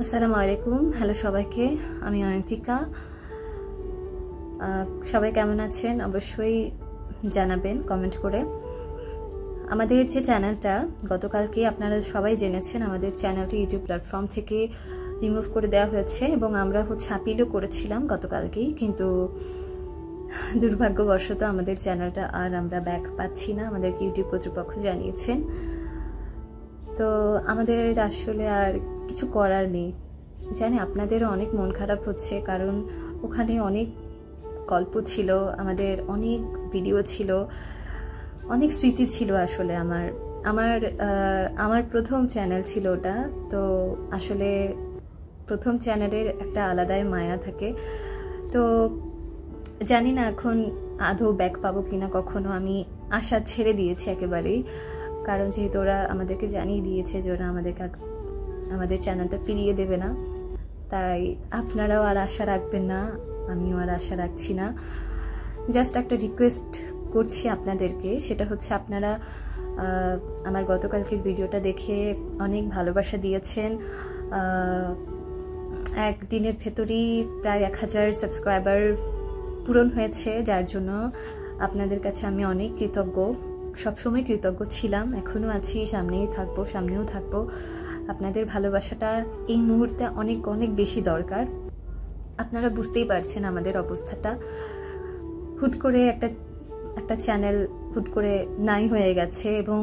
আসসালামু আলাইকুম। হ্যালো সবাইকে, আমি অয়ন্তিকা। সবাই কেমন আছেন অবশ্যই জানাবেন কমেন্ট করে। আমাদের যে চ্যানেলটা গতকালকে আপনারা সবাই জেনেছেন, আমাদের চ্যানেলটি ইউটিউব প্ল্যাটফর্ম থেকে রিমুভ করে দেওয়া হয়েছে এবং আমরা আপিলও করেছিলাম গতকালকেই, কিন্তু দুর্ভাগ্যবশত আমাদের চ্যানেলটা আর আমরা ব্যাক পাচ্ছি না, আমাদেরকে ইউটিউব কর্তৃপক্ষ জানিয়েছেন। তো আমাদের আসলে আর কিছু করার নেই। জানি আপনাদেরও অনেক মন খারাপ হচ্ছে, কারণ ওখানে অনেক গল্প ছিল, আমাদের অনেক ভিডিও ছিল, অনেক স্মৃতি ছিল। আসলে আমার প্রথম চ্যানেল ছিল ওটা। তো আসলে প্রথম চ্যানেলের একটা আলাদাই মায়া থাকে। তো জানি না এখন আদৌ ব্যাক পাবো কিনা কখনো। আমি আশা ছেড়ে দিয়েছি একেবারেই, কারণ যেহেতু ওরা আমাদেরকে জানিয়ে দিয়েছে যে ওরা আমাদের চ্যানেলটা ফিরিয়ে দেবে না, তাই আপনারাও আর আশা রাখবেন না, আমিও আর আশা রাখছি না। জাস্ট একটা রিকোয়েস্ট করছি আপনাদেরকে, সেটা হচ্ছে আপনারা আমার গতকালকের ভিডিওটা দেখে অনেক ভালোবাসা দিয়েছেন। একদিনের ভেতরেই প্রায় 1000 সাবস্ক্রাইবার পূরণ হয়েছে, যার জন্য আপনাদের কাছে আমি অনেক কৃতজ্ঞ। সবসময় কৃতজ্ঞ ছিলাম, এখনও আছি, সামনেও থাকবো। আপনাদের ভালোবাসাটা এই মুহূর্তে অনেক অনেক বেশি দরকার। আপনারা বুঝতেই পারছেন আমাদের অবস্থাটা। হুট করে একটা চ্যানেল হুট করে নাই হয়ে গেছে এবং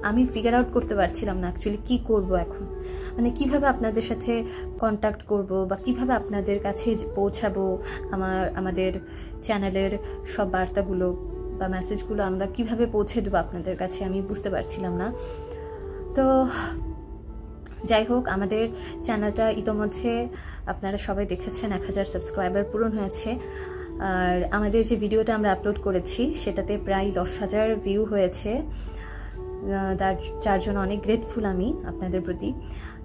আমি ফিগার আউট করতে পারছিলাম না অ্যাকচুয়ালি কি করব এখন, মানে কিভাবে আপনাদের সাথে কন্ট্যাক্ট করব বা কিভাবে আপনাদের কাছে পৌঁছাবো। আমাদের চ্যানেলের সব বার্তাগুলো বা মেসেজগুলো আমরা কিভাবে পৌঁছে দেবো আপনাদের কাছে, আমি বুঝতে পারছিলাম না। তো যাই হোক, আমাদের চ্যানেলটা ইতোমধ্যে আপনারা সবাই দেখেছেন, 1000 সাবস্ক্রাইবার পূরণ হয়েছে। আর আমাদের যে ভিডিওটা আমরা আপলোড করেছি সেটাতে প্রায় 10,000 ভিউ হয়েছে, যার জন্য অনেক গ্রেটফুল আমি আপনাদের প্রতি।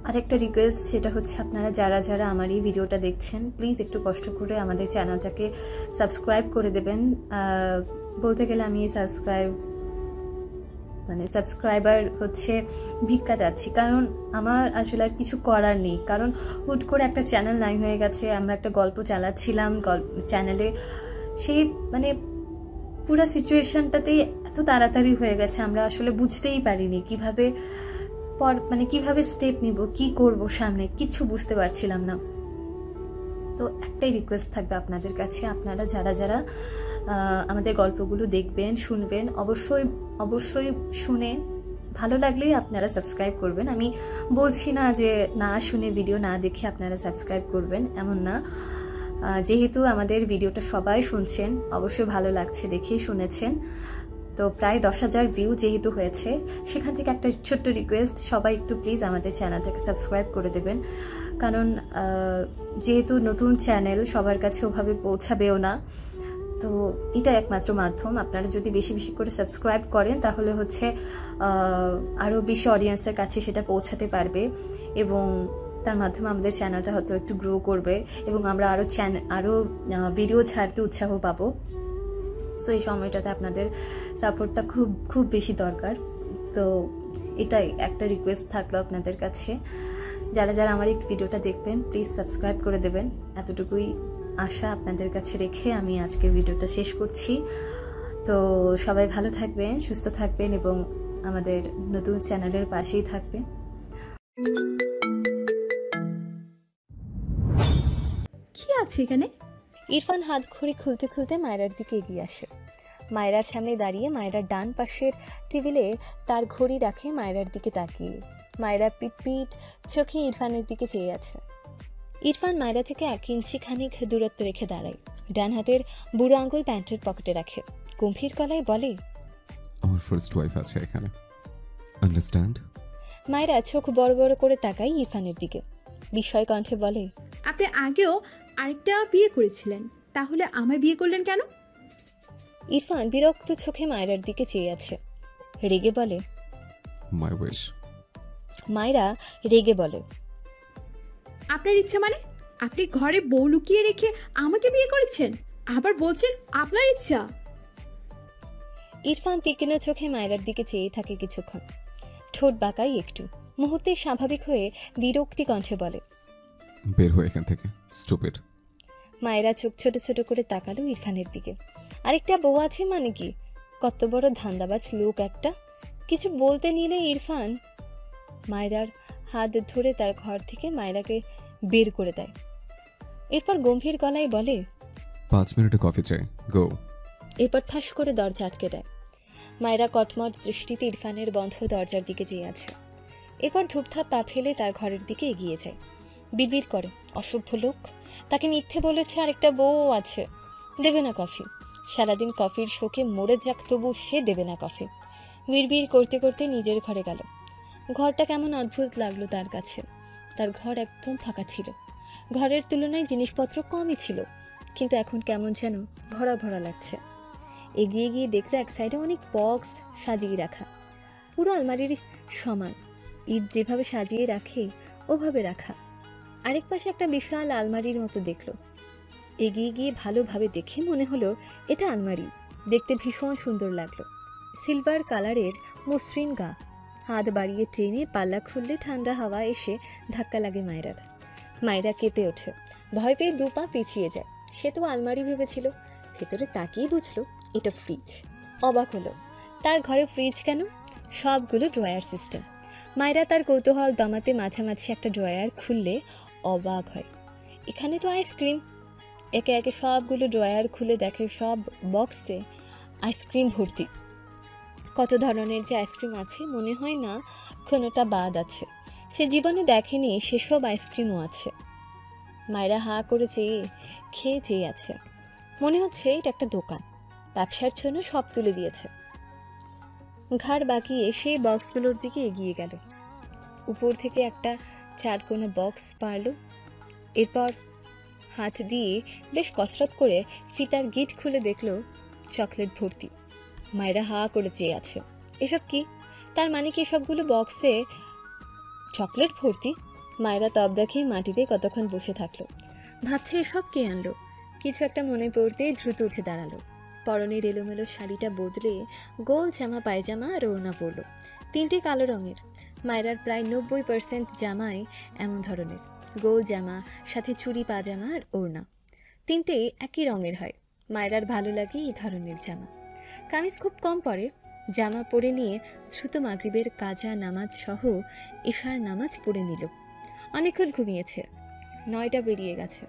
আরেকটা রিকোয়েস্ট, সেটা হচ্ছে আপনারা যারা আমার এই ভিডিওটা দেখছেন, প্লিজ একটু কষ্ট করে আমাদের চ্যানেলটাকে সাবস্ক্রাইব করে দেবেন। বলতে গেলে আমি সাবস্ক্রাইবার ভিক্ষা চাচ্ছি, কারণ আমার আসলে আর কিছু করার নেই। কারণ হুট করে একটা চ্যানেল নাই হয়ে গেছে, আমরা একটা গল্প চালাচ্ছিলাম চ্যানেলে, সেই পুরো সিচুয়েশনটাতেই এত তাড়াতাড়ি হয়ে গেছে, আমরা আসলে বুঝতেই পারিনি কিভাবে স্টেপ নিব, কি করব সামনে, কিছু বুঝতে পারছিলাম না। তো একটাই রিকোয়েস্ট থাকবে আপনাদের কাছে, আপনারা যারা আমাদের গল্পগুলো দেখবেন, শুনবেন, অবশ্যই শুনে ভালো লাগলেই আপনারা সাবস্ক্রাইব করবেন। আমি বলছি না যে না শুনে, ভিডিও না দেখে আপনারা সাবস্ক্রাইব করবেন, এমন না। যেহেতু আমাদের ভিডিওটা সবাই শুনছেন, অবশ্যই ভালো লাগছে দেখেই শুনেছেন। তো প্রায় 10,000 ভিউ যেহেতু হয়েছে, সেখান থেকে একটা ছোট্ট রিকোয়েস্ট, সবাই একটু প্লিজ আমাদের চ্যানেলটাকে সাবস্ক্রাইব করে দেবেন। কারণ যেহেতু নতুন চ্যানেল, সবার কাছে ওভাবে পৌঁছাবেও না। তো এটা একমাত্র মাধ্যম, আপনারা যদি বেশি বেশি করে সাবস্ক্রাইব করেন তাহলে আরও বেশি অডিয়েন্সের কাছে সেটা পৌঁছাতে পারবে এবং তার মাধ্যমে আমাদের চ্যানেলটা হয়তো একটু গ্রো করবে এবং আমরা আরও ভিডিও ছাড়তে উৎসাহ পাবো। সো এই সময়টাতে আপনাদের সাপোর্টটা খুব খুব বেশি দরকার। তো এটাই একটা রিকোয়েস্ট থাকলো আপনাদের কাছে, যারা আমার এই ভিডিওটা দেখবেন প্লিজ সাবস্ক্রাইব করে দেবেন, এতটুকুই আশা আপনাদের কাছে রেখে আমি আজকের ভিডিওটা শেষ করছি। তো সবাই ভালো থাকবেন, সুস্থ থাকবেন এবং আমাদের নতুন চ্যানেলের পাশেই থাকবেন। কি আছে এখানে? ইরফান হাত ঘড়ি খুলতে খুলতে মায়রার দিকে এগিয়ে আসে। মায়রার সামনে দাঁড়িয়ে মায়রার ডান পাশের টেবিলে তার ঘড়ি রাখে মায়রার দিকে তাকিয়ে। মায়রা পিট চোখে ইরফানের দিকে চেয়ে আছে। ইরফান মায়রা থেকে 1 ইঞ্চি খানিক দূরত্ব রেখে দাঁড়ায়, ডান হাতের বুড়ো আঙ্গুল প্যান্টের পকেটে রাখে, গম্ভীর গলায় বলে, আমার ফার্স্ট ওয়াইফ আছে এখানে, আন্ডারস্ট্যান্ড? মায়রা চোখ বড় বড় করে তাকায় ইরফানের দিকে, বিস্ময় কণ্ঠে বলে, আপনি আগেও আরেকটা বিয়ে করেছিলেন, তাহলে আমায় বিয়ে করলেন কেন? ইরফান বিরক্ত চোখে মায়রার দিকে চেয়ে আছে, রেগে বলে, মাই উইশ। মায়রা রেগে বলে, আপনার ইচ্ছা মানে? আপনি ঘরে বউ লুকিয়ে রেখে আমাকে বিয়ে করেছেন, আবার বলছেন আপনার ইচ্ছা? ইরফান তীক্ষ্ণ চোখে মায়রার দিকে চেয়ে থাকে কিছুক্ষণ, ঠোঁট বাঁকায় একটু, মুহূর্তে স্বাভাবিক হয়ে বিরক্তি কণ্ঠে বলে, বের হয়ে এখান থেকে, স্টুপিড। মায়েরা চোখ ছোট ছোট করে তাকালো ইরফানের দিকে। আরেকটা বউ আছে মানে কি? কত বড় ধান্দাবাজ লোক একটা। কিছু বলতে নিলে ইরফান মায়রার হাত ধরে তার ঘর থেকে মায়রাকে বের করে দেয়। এরপর গম্ভীর গলায় বলে, 5 মিনিটে কফি চাই, গো। এরপর ঠাস করে দরজা আটকে দেয়। মায়রা কটমট দৃষ্টিতে ইরফানের বন্ধ দরজার দিকে চেয়ে আছে। এরপর ধূপধাপ পা ফেলে তার ঘরের দিকে এগিয়ে যায়। বিড়বিড় করে, অসভ্য লোক, তাকে মিথ্যে বলেছে আরেকটা বউ আছে, দেবে না কফি। সারাদিন কফির শোকে মরে যাক, তবু সে দেবে না কফি। বিড়বিড় করতে করতে নিজের ঘরে গেল। ঘরটা কেমন অদ্ভুত লাগলো তার কাছে। তার ঘর একদম ফাঁকা ছিল। ঘরের তুলনায় জিনিসপত্র কমই ছিল, কিন্তু এখন কেমন যেন ভরা ভরা লাগছে। এগিয়ে গিয়ে দেখলো এক সাইডে অনেক বক্স সাজিয়ে রাখা, পুরো আলমারির সমান। ইট যেভাবে সাজিয়ে রাখে ওভাবে রাখা। আরেক পাশে একটা বিশাল আলমারির মতো দেখলো। এগিয়ে গিয়ে ভালোভাবে দেখে মনে হলো এটা আলমারি। দেখতে ভীষণ সুন্দর লাগলো। সিলভার কালারের মসৃণ গা। হাত বাড়িয়ে টেনে পাল্লা খুললে ঠান্ডা হাওয়া এসে ধাক্কা লাগে মায়রার। মায়রা কেঁপে ওঠে, ভয় পেয়ে 2 পা পিছিয়ে যায়। সে তো আলমারি ভেবেছিল, ভেতরে তাকিয়ে বুঝলো এটা ফ্রিজ। অবাক হলো, তার ঘরে ফ্রিজ কেন? সবগুলো ড্রয়ার সিস্টেম। মায়রা তার কৌতূহল দমাতে মাঝামাঝি একটা ড্রয়ার খুললে অবাক হয়, এখানে তো আইসক্রিম। একে একে সবগুলো ড্রয়ার খুলে দেখে সব বক্সে আইসক্রিম ভর্তি। কত ধরনের যে আইসক্রিম আছে মনে হয় না কোনোটা বাদ আছে। সে জীবনে দেখেনি সেসব আইসক্রিমও আছে। মায়েরা হা করে খেয়ে চেয়ে আছে। মনে হচ্ছে এটা একটা দোকান, ব্যবসার জন্য সব তুলে দিয়েছে। ঘাড় বাঁকিয়ে সে বক্সগুলোর দিকে এগিয়ে গেল। উপর থেকে একটা 4 কোণা বক্স পারল। এরপর হাত দিয়ে বেশ কসরত করে ফিতার গিট খুলে দেখল চকলেট ভর্তি। মায়েরা হা করে চেয়ে আছে। এসব কি? তার মানে কি সবগুলো বক্সে চকলেট ভর্তি? মায়েরা তবদা খেয়ে মাটিতে কতক্ষণ বসে থাকলো, ভাবছে এসব কে আনলো। কিছু একটা মনে পড়তেই দ্রুত উঠে দাঁড়ালো। পরনের এলোমেলো শাড়িটা বদলে গোল জামা পায়জামা আর ওড়না পরলো। 3টে কালো রঙের। মায়েরার প্রায় 90% জামাই এমন ধরনের, গোল জামা সাথে চুড়ি পাজামা আর ওড়না। 3টে একই রঙের হয়। মায়েরার ভালো লাগে এই ধরনের জামা। কামিজ খুব কম পরে। জামা পরে নিয়ে দ্রুত মাগরিবের কাজা নামাজ সহ ইশার নামাজ পড়ে নিল। অনেকক্ষণ ঘুমিয়েছে। 9টা পেরিয়ে গেছে।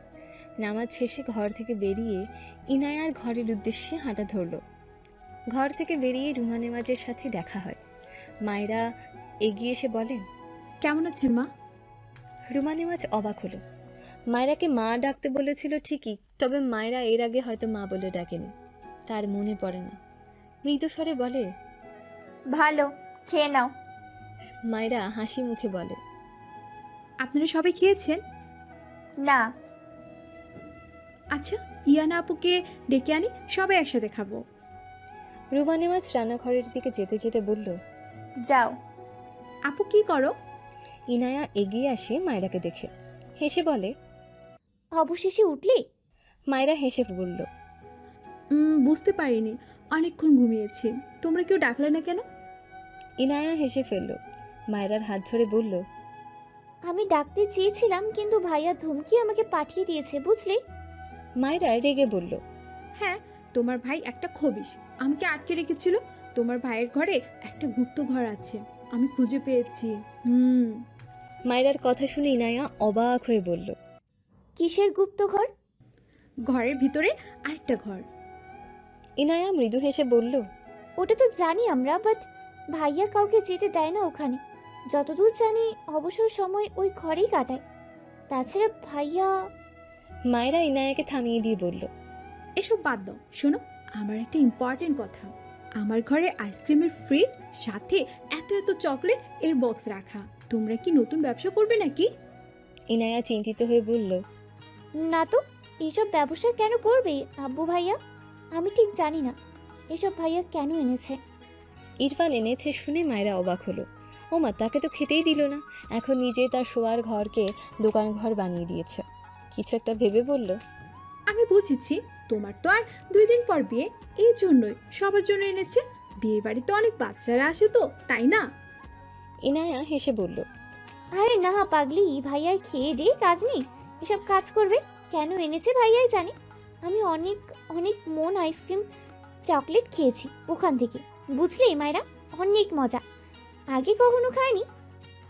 নামাজ শেষে ঘর থেকে বেরিয়ে ইনায়ার ঘরের উদ্দেশ্যে হাঁটা ধরল। ঘর থেকে বেরিয়ে রুমা নেওয়াজের সাথে দেখা হয়। মায়েরা এগিয়ে এসে বলেন, কেমন আছেন মা? রুমা নেওয়াজ অবাক হলো। মায়েরাকে মা ডাকতে বলেছিল ঠিকই, তবে মায়েরা এর আগে হয়তো মা বলে ডাকেনি, তার মনে পড়ে না। মৃদুস্বরে বলে, ভালো, খেয়ে নাও। মায়েরা হাসি মুখে বলে, আপনারা সবাই খেয়েছেন? না। আচ্ছা, ইয়ানা আপুকে ডেকে আনি, সবাই একসাথে খাবো। রুমা নেওয়াজ রান্নাঘরের দিকে যেতে যেতে বলল, যাও। আপু কি করো? ইনায়া এগিয়ে আসে মায়েরাকে দেখে, হেসে বলে, অবশেষে উঠলি? মায়েরা হেসে বলল, বুঝতে পারিনি, অনেকক্ষণ ঘুমিয়েছি। তোমরা কেউ ডাকলে না কেন? ইনায়া হেসে ফেলল। মায়েরার হাত ধরে বলল, আমি ডাকতে চেয়েছিলাম, কিন্তু ভাইয়া ধমকি আমাকে পাঠিয়ে দিয়েছে, বুঝলি? মায়েরা রেগে বলল, হ্যাঁ, তোমার ভাই একটা খবিশ, আমাকে আটকে রেখেছিল। তোমার ভাইয়ের ঘরে একটা গুপ্ত ঘর আছে, আমি খুঁজে পেয়েছি। মায়েরার কথা শুনে ইনায়া অবাক হয়ে বলল, কিসের গুপ্ত ঘর? ঘরের ভিতরে আরেকটা ঘর। ইনায়া মৃদু হেসে বলল, ওটা তো জানি আমরা, বাট ভাইয়া কাউকে যেতে দেয় না ওখানে। যতদূর জানি অবসর সময় ওই ঘরেই কাটায়। তাছাড়া ভাইয়া... মায়েরা ইনায়াকে থামিয়ে দিয়ে বলল, এসব বাদ দাও, শোনো আমার একটা ইম্পর্টেন্ট কথা। আমার ঘরে আইসক্রিমের ফ্রিজ, সাথে এত এত চকলেট এর বক্স রাখা। তোমরা কি নতুন ব্যবসা করবে নাকি? ইনায়া চিন্তিত হয়ে বলল, না তো, এইসব ব্যবসা কেন করবে আব্বু ভাইয়া? আমি ঠিক জানি না এসব ভাইয়া কেন এনেছে। ইরফান এনেছে শুনে মায়েরা অবাক হলো। ওমা, তাকে তো খেতেই দিল না, এখন নিজে তার শোয়ার ঘরকে দোকান ঘর বানিয়ে দিয়েছে। কিছু একটা ভেবে বলল, আমি বুঝেছি, তোমার তো আর 2 দিন পর বিয়ে, এই জন্যই সবার জন্য এনেছে। বিয়ে বাড়িতে অনেক বাচ্চারা আসে তো, তাই না? ইনায়া হেসে বলল, আরে না পাগলি, ভাইয়ার খেয়ে দিয়ে কাজ নেই, এসব কাজ করবে কেন এনেছে ভাইয়াই জানে। আমি অনেক অনেক মন আইসক্রিম চকলেট খেয়েছি ওখান থেকে, বুঝলি মায়েরা, অনেক মজা, আগে কখনো খাইনি।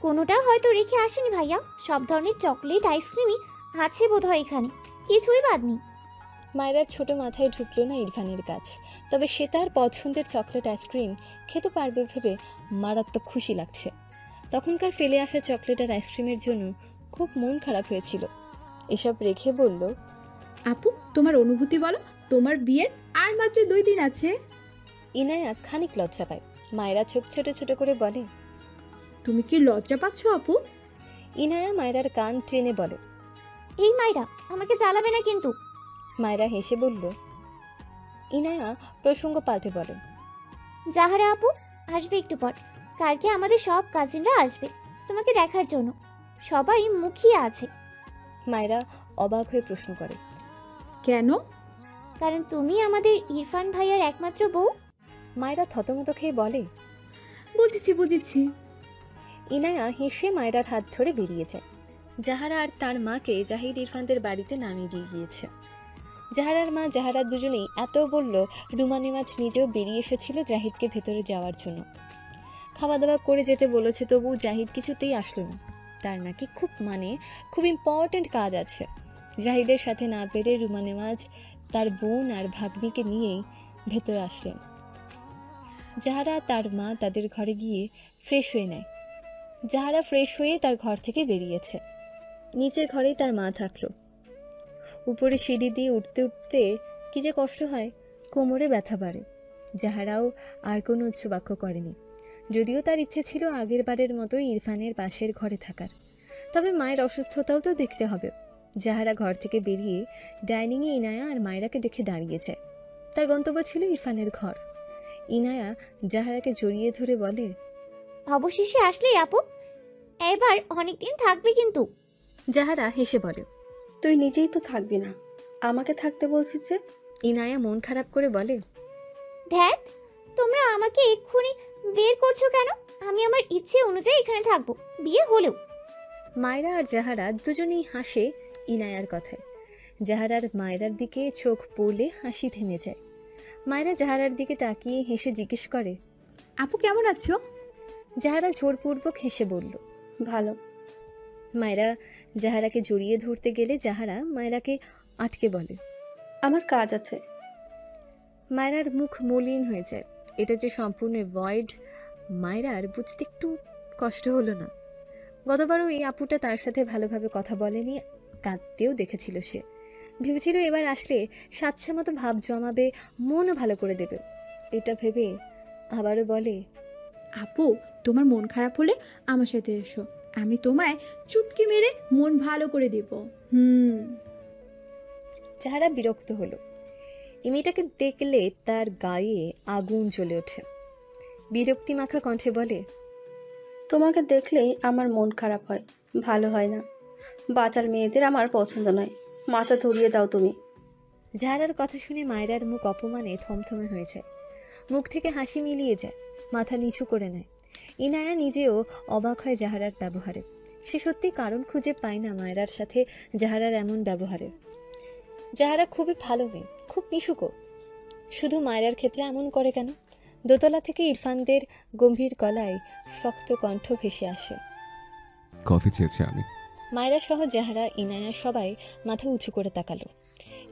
কোনোটা হয়তো রেখে আসেনি ভাইয়া, সব ধরনের চকলেট আইসক্রিমই আছে বোধহয় এখানে, কিছুই বাদ নেই। মায়রার ছোট মাথায় ঢুকলো না ইরফানের কাজ, তবে সে তার পছন্দের চকলেট আইসক্রিম খেতে পারবে ভেবে মারাত্মক খুশি লাগছে। তখনকার ফেলে আসা চকলেট আর আইসক্রিমের জন্য খুব মন খারাপ হয়েছিল। এসব রেখে বলল, আপু তোমার অনুভূতি বলো, তোমার বিয়ের আর মাত্র 2 দিন আছে। ইনায়া খানিক লজ্জা পায়। মায়রা চোখ ছোট ছোট করে বলে, তুমি কি লজ্জা পাচ্ছ আপু? ইনায়া মায়রার কান টেনে বলে। এই মায়েরা, আমাকে জ্বালাবে না কিন্তু। মায়রা হেসে বলল। ইনায়া প্রসঙ্গ পাল্টে বলে, জাহারা আপু আসবে একটু পর, কালকে আমাদের সব কাজিনরা আসবে তোমাকে দেখার জন্য, সবাই মুখিয়ে আছে। মায়রা অবাক হয়ে প্রশ্ন করে, কেন? কারণ তুমি আমাদের ইরফান ভাইয়ার একমাত্র বউ। মায়রা থতমত খেয়ে বলে। বুঝেছি বুঝেছি। ইনায়া হেসে মায়রার হাত ধরে বেরিয়ে যায়। জাহারা আর তার মাকে জাহিদ ইরফানদের বাড়িতে নামিয়ে দিয়ে গিয়েছে। জাহারার মা জাহারা দুজনেই এত বলল, রুমা নেওয়াজ নিজেও বেরিয়ে এসেছিল জাহিদকে ভেতরে যাওয়ার জন্য। খাওয়া দাওয়া করে যেতে বলেছে, তবু জাহিদ কিছুতেই আসলো না। তার নাকি খুব ইম্পর্ট্যান্ট কাজ আছে। জাহিদের সাথে না পেরে রুমা নেওয়াজ তার বোন আর ভাগ্নিকে নিয়েই ভেতরে আসলেন। জাহারা তার মা তাদের ঘরে গিয়ে ফ্রেশ হয়ে নেয়। জাহারা ফ্রেশ হয়ে তার ঘর থেকে বেরিয়েছে। নিচের ঘরেই তার মা থাকলো। উপরে সিঁড়ি দিয়ে উঠতে উঠতে কি যে কষ্ট হয়, কোমরে ব্যথা বাড়ে। জাহারাও আর কোনো উচ্চবাক্য করেনি, যদিও তার ইচ্ছে ছিল আগের বারের মতোই ইরফানের পাশের ঘরে থাকার। তবে মায়ের অসুস্থতাও তো দেখতে হবে। জাহারা ঘর থেকে বেরিয়ে ডাইনিংয়ে ইনায়া আর মায়রাকে দেখে দাঁড়িয়ে যায়। তার গন্তব্য ছিল ইরফানের ঘর। ইনায়া জাহারাকে জড়িয়ে ধরে বলে, অবশেষে আসলেই আপু, এবার অনেকদিন থাকবে কিন্তু। জাহারা হেসে বলে, তুই নিজেই তো থাকবি না, আমাকে থাকতে বলছিস যে। ইনায়া মন খারাপ করে বলে, ধ্যাত, তোমরা আমাকে এক্ষুনি বের করছো কেন? আমি আমার ইচ্ছে অনুযায়ী এখানে থাকবো, বিয়ে হলেও। মায়রা আর জাহারা দুজনেই হাসে ইনায়ার কথায়। জাহারার মায়রার দিকে চোখ পড়লে হাসি থেমে যায়। মায়রা জাহারার দিকে তাকিয়ে হেসে জিজ্ঞেস করে, আপু কেমন আছো? জাহারা জোরপূর্বক হেসে বলল, ভালো। মায়রা জাহারাকে জড়িয়ে ধরতে গেলে জাহারা মায়রাকে আটকে বলে, আমার কাজ আছে। মায়রার মুখ মলিন হয়ে যায়। এটা যে সম্পূর্ণ ভয়েড মায়রার বুঝতে একটু কষ্ট হলো না। গতবারও এই আপুটা তার সাথে ভালোভাবে কথা বলেনি, কাঁদতেও দেখেছিল সে। ভেবেছিল এবার আসলে সাতশা মতো ভাব জমাবে, মনও ভালো করে দেবে। এটা ভেবে আবারও বলে, আপু তোমার মন খারাপ হলে আমার সাথে এসো, আমি তোমায় চুটকি মেরে মন ভালো করে দেব। জাহারা বিরক্ত হলো। এই মেয়েটাকে দেখলে তার গায়ে আগুন জ্বলে ওঠে। বিরক্তি মাখা কণ্ঠে বলে, তোমাকে দেখলেই আমার মন খারাপ হয়, ভালো হয় না। বাচাল মেয়েদের আমার পছন্দ নয়, মাথা ধরিয়ে দাও তুমি। জাহারার কথা শুনে মায়রার মুখ অপমানে থমথমে হয়ে যায়। মুখ থেকে হাসি মিলিয়ে যায়, মাথা নিচু করে নেয়। ইনায়া নিজেও অবাক হয় জাহারার ব্যবহারে। সে সত্যি কারণ খুঁজে পায় না মায়রার সাথে জাহারার এমন ব্যবহারে। জাহারা খুবই ভালো মেয়ে, খুব মিশুকো, শুধু মায়রার ক্ষেত্রে এমন করে কেন? দোতলা থেকে ইরফানদের গম্ভীর গলায় শক্ত কণ্ঠ ভেসে আসে, কফি চেয়েছি আমি। মায়রা সহ জাহারা, ইনায়া সবাই মাথা উঁচু করে তাকালো।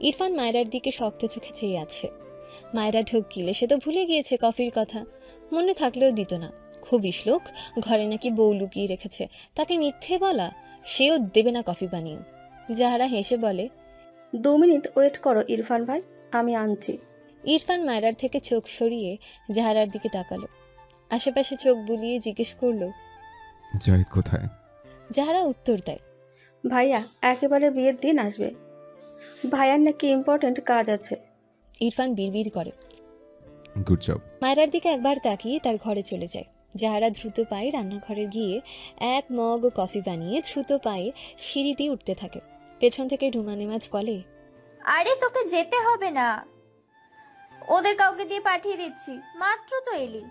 ইরফান মায়রার দিকে শক্ত চোখে চেয়ে আছে। মায়রা ঢোক গিলে সে তো ভুলে গিয়েছে কফির কথা, মনে থাকলেও দিত না। খুবই শ্লোক, ঘরে নাকি বউ লুকিয়ে রেখেছে, তাকে মিথ্যে বলা, সেও দেবে না কফি বানিয়ে। জাহারা হেসে বলে, 2 মিনিট ওয়েট করো ইরফান ভাই, আমি আনছি। ইরফান মায়রার থেকে চোখ সরিয়ে জাহারার দিকে তাকালো। আশেপাশে চোখ বুলিয়ে জিজ্ঞেস করলো, জাহিদ কোথায়? জাহারা উত্তর দেয়, ভাইয়া একেবারে বিয়ের দিন আসবে, ভাইয়ার নাকি ইম্পর্ট্যান্ট কাজ আছে। ইরফান বিড়বিড় করে। Good job. মায়রার দিকে একবার তাকিয়ে তার ঘরে চলে যায়। জাহারা দ্রুত পায়ে রান্নাঘরে গিয়ে 1 মগ কফি বানিয়ে দ্রুত পায়ে সিঁড়ি দিয়ে উঠতে থাকে। পেছন থেকে রুমা নেওয়াজ বলে, আরে তোকে যেতে হবে না, ওদের কাউকে দিয়ে পাঠিয়ে দিচ্ছি, মাত্র তো এলি।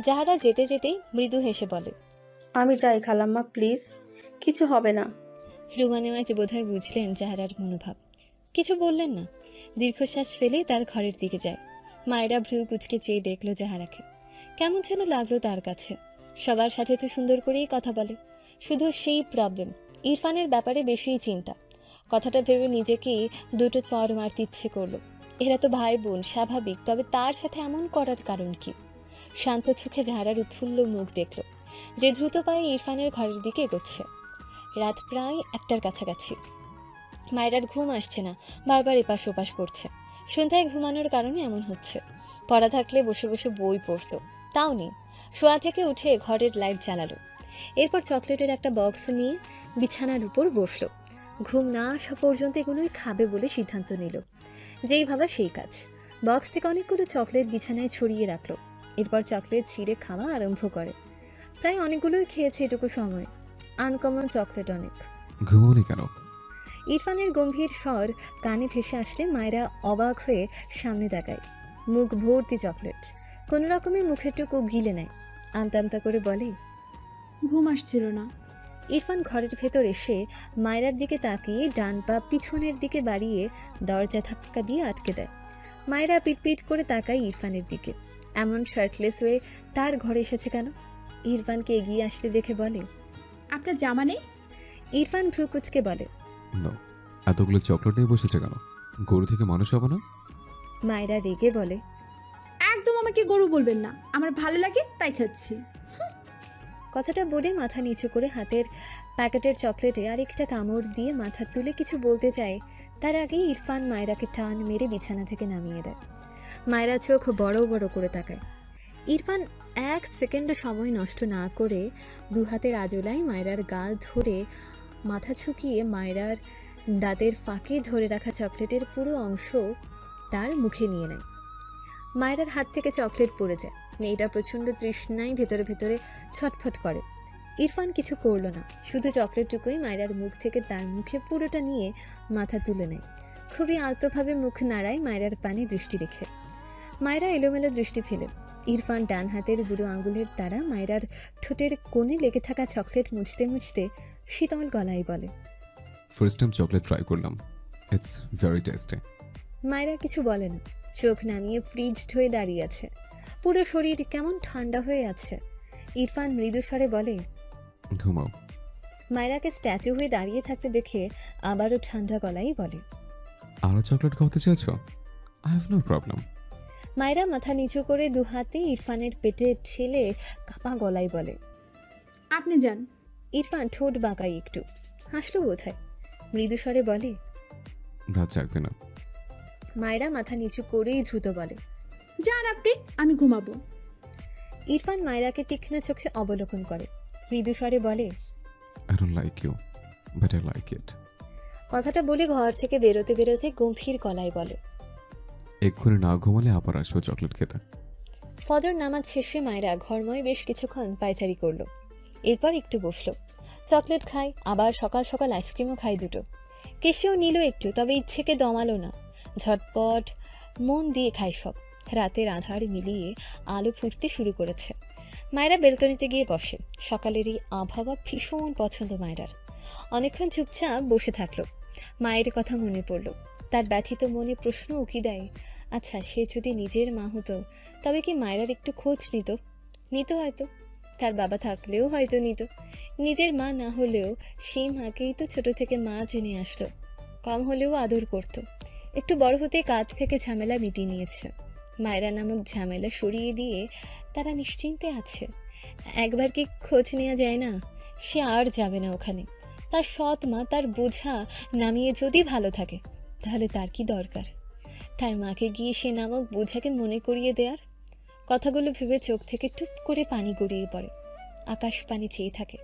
জাহারা যেতে যেতেই মৃদু হেসে বলে, আমি যাই খালাম্মা, প্লিজ, কিছু হবে না। রুমানে আজ বোধহয় বুঝলেন জাহারার মনোভাব, কিছু বললেন না। দীর্ঘশ্বাস ফেলে তার ঘরের দিকে যায়। মায়েরা ভ্রু কুচকে চেয়ে দেখলো জাহারাকে। কেমন যেন লাগলো তার কাছে। সবার সাথে তো সুন্দর করেই কথা বলে, শুধু সেই প্রবলেম, ইরফানের ব্যাপারে বেশিই চিন্তা। কথাটা ভেবে নিজেকেই দুটো চর মারতে ইচ্ছে করলো। এরা তো ভাই বোন, স্বাভাবিক, তবে তার সাথে এমন করার কারণ কি? শান্ত চোখে জাহারার উৎফুল্ল মুখ দেখল, যে দ্রুত পায়ে ইরফানের ঘরের দিকে এগোচ্ছে। রাত প্রায় 1টার কাছাকাছি। মায়েরার ঘুম আসছে না, বারবার এপাশ ওপাশ করছে। সন্ধ্যায় ঘুমানোর কারণে এমন হচ্ছে। পড়া থাকলে বসে বসে বই পড়তো, তাও নেই। শোয়া থেকে উঠে ঘরের লাইট জ্বালালো। এরপর চকলেটের একটা বক্স নিয়ে বিছানার উপর বসলো। ঘুম না আসা পর্যন্ত এগুলোই খাবে বলে সিদ্ধান্ত নিল। যেই ভাবা সেই কাজ। বক্স থেকে অনেকগুলো চকলেট বিছানায় ছড়িয়ে রাখলো। এরপর চকলেট ছিঁড়ে খাওয়া আরম্ভ করে। প্রায় অনেকগুলোই খেয়েছে এটুকু সময়। আনকমন চকলেট অনেক। ঘুমোনি কেন? ইরফানের গম্ভীর স্বর কানে ভেসে আসলে মায়েরা অবাক হয়ে সামনে তাকায়। মুখ ভর্তি চকলেট, কোনো রকমের মুখেরটুকু গিলে নেয়। আমতা আমতা করে বলে, ঘুম আসছিল না। ইরফান ঘরের ভেতর এসে মায়েরার দিকে তাকিয়ে ডান পা পিছনের দিকে বাড়িয়ে দরজা ধাক্কা দিয়ে আটকে দেয়। মায়েরা পিটপিট করে তাকায় ইরফানের দিকে। এমন শার্টলেস হয়ে তার ঘরে এসেছে কেন? ইরফানকে এগিয়ে আসতে দেখে বলে, আপনার জামা নেই? ইরফান ভ্রু কুচকে বলে, নো। এতগুলো চকলেট নিয়ে বসেছে কেন? গরু থেকে মানুষ হবো না? মায়েরা রেগে বলে, একদম আমাকে গরু বলবেন না, আমার ভালো লাগে তাই খাচ্ছি। কথাটা বলে মাথা নিচু করে হাতের প্যাকেটের চকলেটে আরেকটা কামড় দিয়ে মাথা তুলে কিছু বলতে চায়, তার আগেই ইরফান মায়েরাকে টান মেরে বিছানা থেকে নামিয়ে দেয়। মায়েরা চোখ বড় বড় করে তাকায়। ইরফান 1 সেকেন্ড সময় নষ্ট না করে দু হাতের আজলায় মায়েরার গাল ধরে মাথা ঝুঁকিয়ে মায়েরার দাঁতের ফাঁকে ধরে রাখা চকলেটের পুরো অংশ তার মুখে নিয়ে নেয়। মায়েরার হাত থেকে চকলেট পড়ে যায়। মেয়েটা প্রচণ্ড তৃষ্ণায় ভেতরে ভেতরে ছটফট করে। ইরফান কিছু করলো না, শুধু চকলেটটুকুই মায়েরার মুখ থেকে তার মুখে পুরোটা নিয়ে মাথা তুলে নেয়। খুবই আলতোভাবে মুখ নাড়ায় মায়েরার পানে দৃষ্টি রেখে। মায়েরা এলোমেলো দৃষ্টি ফেলে। ইরফান ডান হাতের বুড়ো আঙুলের দ্বারা মায়েরার ঠোঁটের কোণে লেগে থাকা চকলেট মুছতে মুছতে শীতল গলায় বলে, ফার্স্ট টাইম চকলেট ট্রাই করলাম, ইটস ভেরি টেস্টি। মায়েরা কিছু বলে না, চোখ নামিয়ে ফ্রিজড হয়ে দাঁড়িয়ে আছে। পুরো শরীর কেমন ঠান্ডা হয়ে আছে। ইরফান মৃদু স্বরে বলে, ঘুমাও। মায়েরাকে স্ট্যাচু হয়ে দাঁড়িয়ে থাকতে দেখে আবারও ঠান্ডা গলায় বলে, আরও চকলেট খাওয়াতে চেয়েছো? I have no problem. মায়েরা মাথা নিচু করে দু হাতে ইরফানের পেটে ঠেলে কাপা গলায় বলে, আপনি যান। ইরফান ঠোঁট বাঁকায় একটু, হাসলো বোধহয়। মৃদু স্বরে বলে, রাত জাগবে না। মায়েরা মাথা নিচু করেই দ্রুত বলে, যান আপনি, আমি ঘুমাবো। ইরফান মায়েরাকে তীক্ষ্ণ চোখে অবলোকন করে। মৃদু স্বরে বলে, I don't like you, but I like it. কথাটা বলে ঘর থেকে বেরোতে বেরোতে গম্ভীর গলায় বলে, এক্ষুনি না ঘুমালে আবার আসবো চকলেট খেতে। ফজর নামাজ শেষে মায়েরা ঘরময় বেশ কিছুক্ষণ পায়চারি করলো। এরপর একটু বসলো, চকলেট খায়, আবার সকাল সকাল আইসক্রিমও খায় দুটো। কেশেও নিল একটু, তবে ইচ্ছেকে দমালো না। ঝটপট মন দিয়ে খায় সব। রাতের আধার মিলিয়ে আলো ফুটতে শুরু করেছে। মায়েরা বেলকনিতে গিয়ে বসে। সকালের এই আবহাওয়া ভীষণ পছন্দ মায়েরার। অনেকক্ষণ চুপচাপ বসে থাকলো। মায়ের কথা মনে পড়ল। তার ব্যথিত মনে প্রশ্ন উকি দেয়, আচ্ছা সে যদি নিজের মা হতো তবে কি মায়েরার একটু খোঁজ নিত? নিত হয়তো, তার বাবা থাকলেও হয়তো নিত। নিজের মা না হলেও সেই মাকেই তো ছোট থেকে মা জেনে আসলো। কম হলেও আদর করত। একটু বড় হতে কাঁধ থেকে ঝামেলা মিটিয়ে নিয়েছে। মায়েরা নামক ঝামেলা সরিয়ে দিয়ে তারা নিশ্চিন্তে আছে। একবার কি খোঁজ নেওয়া যায় না? সে আর যাবে না ওখানে। তার সৎ মা তার বোঝা নামিয়ে যদি ভালো থাকে তাহলে তার কি দরকার তার মাকে গিয়ে সে নামক বোঝাকে মনে করিয়ে দেওয়ার? কথাগুলো ভেবে চোখ থেকে টুপ করে পানি গড়িয়ে পড়ে। আকাশ পানি চেয়ে থাকে।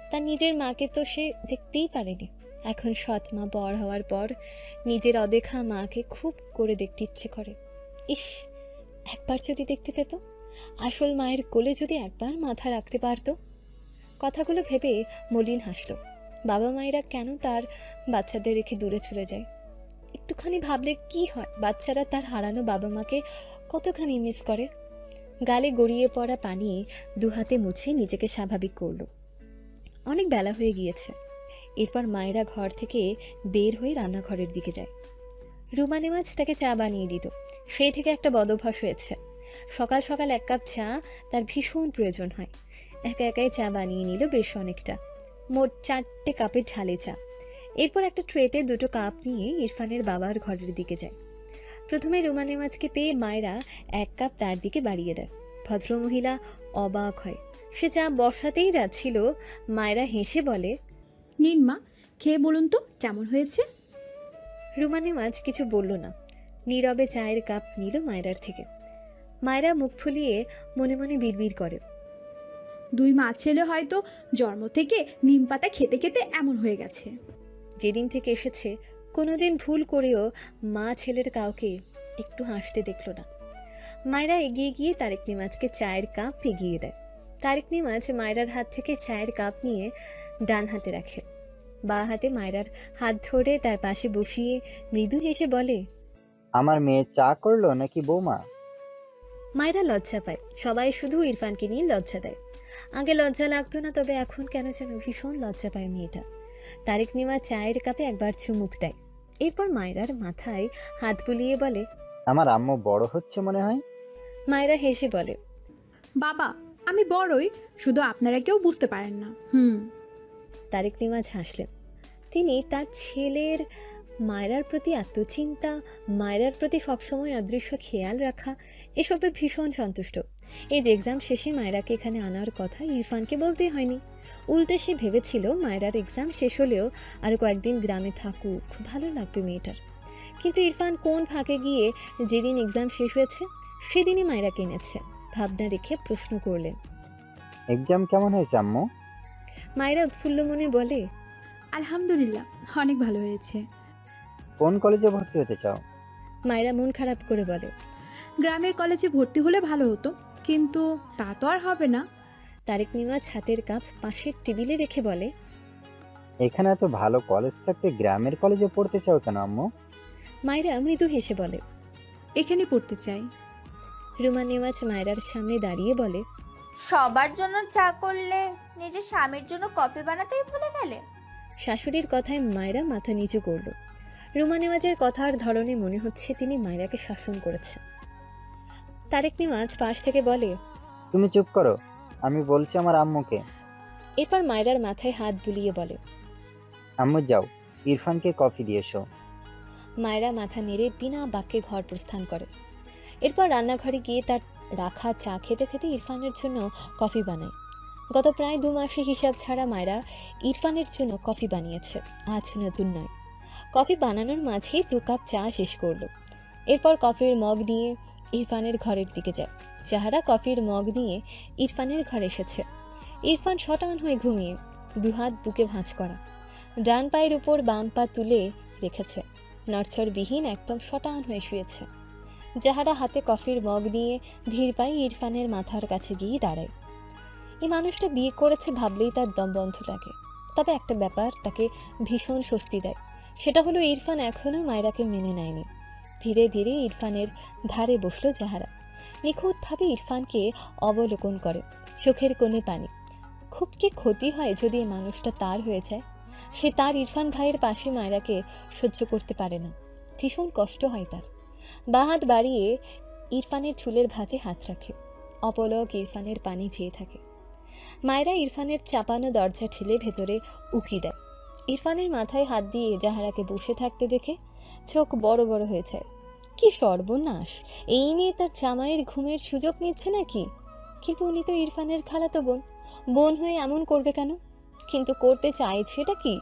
তার নিজের মাকে তো সে দেখতেই পারেনি। এখন সৎ মা বড় হওয়ার পর নিজের অদেখা মাকে খুব করে দেখতে ইচ্ছে করে। ইস, একবার যদি দেখতে পেত, আসল মায়ের কোলে যদি একবার মাথা রাখতে পারত। কথাগুলো ভেবে মলিন হাসল। বাবা মায়েরা কেন তার বাচ্চাদের রেখে দূরে চলে যায়? একটুখানি ভাবলে কি হয়, বাচ্চারা তার হারানো বাবা মাকে কতখানি মিস করে। গালে গড়িয়ে পড়া পানি দু হাতে মুছে নিজেকে স্বাভাবিক করল। অনেক বেলা হয়ে গিয়েছে। এরপর মায়েরা ঘর থেকে বের হয়ে রান্নাঘরের দিকে যায়। রুমা নেওয়াজ তাকে চা বানিয়ে দিত। সেই থেকে একটা বদভ্যাস হয়েছে, সকাল সকাল 1 কাপ চা তার ভীষণ প্রয়োজন হয়। একা একাই চা বানিয়ে নিল বেশ অনেকটা, মোট 4টে কাপের ঢালে চা। এরপর একটা ট্রেতে 2টো কাপ নিয়ে ইরফানের বাবার ঘরের দিকে যায়। প্রথমে রুমা নেওয়াজকে পেয়ে মায়েরা 1 কাপ তার দিকে বাড়িয়ে দেয়। ভদ্রমহিলা অবাক হয়। সে চা বসাতেই যাচ্ছিল, মায়েরা হেসে বলে, নিন মা, খেয়ে বলুন তো কেমন হয়েছে। রুমা নেওয়াজ কিছু বলল না, নীরবে চায়ের কাপ নিল মায়রার থেকে। মায়েরা মুখ ফুলিয়ে মনে মনে বিড়বিড় করে, 2 মা ছেলে হয়তো জন্ম থেকে নিম পাতা খেতে খেতে এমন হয়ে গেছে। যেদিন থেকে এসেছে কোনোদিন ভুল করেও মা ছেলের কাউকে একটু হাসতে দেখল না। মায়েরা এগিয়ে গিয়ে তারেক নেওয়াজকে চায়ের কাপ এগিয়ে দেয়। তারেক নেওয়াজ মায়রার হাত থেকে চায়ের কাপ নিয়ে ডান হাতে রাখে, বাঁ হাতে মায়রার হাত ধরে তার পাশে বসিয়ে মৃদু হেসে বলে, আমার মেয়ে চা করলো নাকি বৌমা? মায়েরা লজ্জা পায়। সবাই শুধু ইরফানকে নিয়ে লজ্জা দেয়। আগে লজ্জা লাগতো না, তবে এখন কেন যেন ভীষণ লজ্জা পায় মেয়েটা। তারেক নেওয়াজ চায়ের কাপে একবার চুমুক দেয়। এরপর মায়রার মাথায় হাত বুলিয়ে বলে, আমার আম্মু বড় হচ্ছে মনে হয়। মায়েরা হেসে বলে, বাবা আমি বড়ই, শুধু আপনারা কেউ বুঝতে পারেন না। তারেক নেওয়াজ হাসলেন। তিনি তার ছেলের মায়রার প্রতি এত চিন্তা, মায়রার প্রতি সবসময় অদৃশ্য খেয়াল রাখা, এসবে ভীষণ সন্তুষ্ট। এই যে এক্সাম শেষে মায়রাকে এখানে আনার কথা ইরফানকে বলতেই হয়নি। উল্টে সে ভেবেছিল মায়রার এক্সাম শেষ হলেও আরও কয়েকদিন গ্রামে থাকুক, ভালো লাগবে মেয়েটার। কিন্তু ইরফান কোন ফাঁকে গিয়ে যেদিন এক্সাম শেষ হয়েছে সেদিনই মায়রাকে এনেছে। ভাবনা রেখে প্রশ্ন করলেন, এক্সাম কেমন হয়েছে আম্মু? মায়রা উৎফুল্ল মনে বলে, আলহামদুলিল্লাহ অনেক ভালো হয়েছে। কোন কলেজে ভর্তি হতে চাও? মায়রা মন খারাপ করে বলে, গ্রামের কলেজে ভর্তি হলে ভালো হতো, কিন্তু তা তো আর হবে না। তারেক নেওয়াজ হাতের কাপ পাশের টেবিলে রেখে বলে, এখানে এত ভালো কলেজ থাকতে গ্রামের কলেজে পড়তে চাও কেন আম্মু? মায়রা মৃদু হেসে বলে, এখানে পড়তে চাই। রুমা নেওয়াজ মায়রার সামনে দাঁড়িয়ে বলে, সবার জন্য চা করলে নিজের স্বামীর জন্য কফি বানাতেই ভুলে গেলে। শাশুড়ির কথায় মায়রা মাথা নিচু করল। রুমা নেওয়াজের কথার ধরনে মনে হচ্ছে তিনি মায়রাকে শাসন করেছেন। তারেক নেওয়াজ পাশ থেকে বলে, তুমি চুপ করো, আমি বলছি আমার আম্মুকে। এরপর মায়রার মাথায় হাত বুলিয়ে বলে, আম্মু যাও, ইরফানকে কফি দিয়ে এসো। মায়রা মাথা নেড়ে বিনা বাক্যে ঘর প্রস্থান করে। এরপর রান্নাঘরে গিয়ে তার রাখা চা খেতে খেতে ইরফানের জন্য কফি বানায়। গত প্রায় 2 মাসে হিসাব ছাড়া মায়রা ইরফানের জন্য কফি বানিয়েছে, আজ নতুন নয়। কফি বানানোর মাঝেই 2 কাপ চা শেষ করলো। এরপর কফির মগ নিয়ে ইরফানের ঘরের দিকে যায়। যাহারা কফির মগ নিয়ে ইরফানের ঘরে এসেছে। ইরফান শটান হয়ে ঘুমিয়ে, 2 হাত বুকে ভাঁজ করা, ডান পায়ের উপর বাম পা তুলে রেখেছে, নড়চড়বিহীন একদম শটান হয়ে শুয়েছে। যাহারা হাতে কফির মগ নিয়ে ধীর পায়ে ইরফানের মাথার কাছে গিয়ে দাঁড়ায়। এই মানুষটা বিয়ে করেছে ভাবলেই তার দম বন্ধ লাগে। তবে একটা ব্যাপার তাকে ভীষণ স্বস্তি দেয়, সেটা হলো ইরফান এখনও মায়রাকে মেনে নেয়নি। ধীরে ধীরে ইরফানের ধারে বসলো যাহারা। নিখুঁতভাবে ইরফানকে অবলোকন করে, চোখের কোণে পানি। খুব কি ক্ষতি হয় যদি এই মানুষটা তার হয়ে যায়? সে তার ইরফান ভাইয়ের পাশে মায়রাকে সহ্য করতে পারে না, ভীষণ কষ্ট হয় তার। বাঁ হাত বাড়িয়ে ইরফানের চুলের ভাঁজে হাত রাখে, অপলক ইরফানের পানি চেয়ে থাকে। মায়রা ইরফানের চাপানো দরজা ঠেলে ভেতরে উকি দেয়। ইরফানের মাথায় হাত দিয়ে যাহারাকে বসে থাকতে দেখে চোখ বড় বড় হয়ে যায়। কি সর্বনাশ! এই মেয়ে তার জামাইয়ের ঘুমের সুযোগ নিচ্ছে নাকি? কিন্তু উনি তো ইরফানের খালাতো বোন, বোন হয়ে এমন করবে কেন? কিন্তু করতে চাইছেটা কি?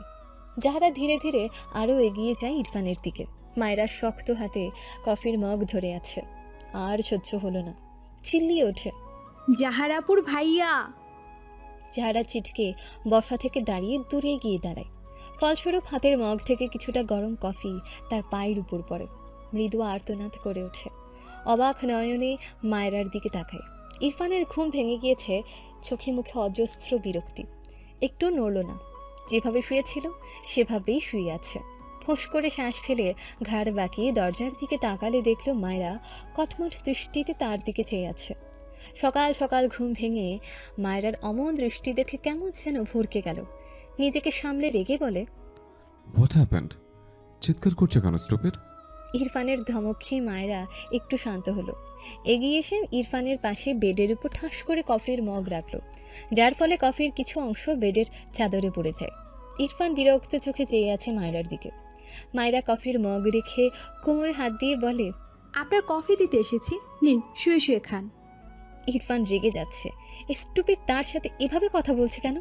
যাহারা ধীরে ধীরে আরও এগিয়ে যায় ইরফানের দিকে। মায়রা শক্ত হাতে কফির মগ ধরে আছে। আর সহ্য হলো না, চিল্লিয়ে ওঠে, জাহারাপুর ভাইয়া! যাহারা চিটকে বসা থেকে দাঁড়িয়ে দূরে গিয়ে দাঁড়ায়। ফলস্বরূপ হাতের মগ থেকে কিছুটা গরম কফি তার পায়ের উপর পড়ে। মৃদু আর্তনাদ করে ওঠে। অবাক নয়নে মায়রার দিকে তাকায়। ইরফানের ঘুম ভেঙে গিয়েছে, চোখে মুখে অজস্র বিরক্তি। একটু নড়ল না, যেভাবে শুয়েছিল সেভাবেই শুয়ে আছে। ফোঁস করে শ্বাস ফেলে ঘাড় বাঁকিয়ে দরজার দিকে তাকালে দেখল মায়রা কটমট দৃষ্টিতে তার দিকে চেয়ে আছে। সকাল সকাল ঘুম ভেঙে মায়েরার অমন দৃষ্টি দেখে কেমন যেন ভরকে গেল। নিজেকে সামলে রেগে বলে, হোয়াট হ্যাপেন্ড? চিৎকার করছে কেন স্টুপিড? ইরফানের ধমক খেয়ে মায়েরা একটু শান্ত হলো। এগিয়ে এসে ইরফানের পাশে বেডের উপর ঠাস করে কফির মগ রাখলো, যার ফলে কফির কিছু অংশ বেডের চাদরে পড়ে যায়। ইরফান বিরক্ত চোখে চেয়ে আছে মায়েরার দিকে। মায়েরা কফির মগ রেখে কোমরে হাত দিয়ে বলে, আপনার কফি দিতে এসেছি, নিন শুয়ে শুয়ে খান। ইরফান রেগে যাচ্ছে। স্টুপিড তার সাথে এভাবে কথা বলছে কেন?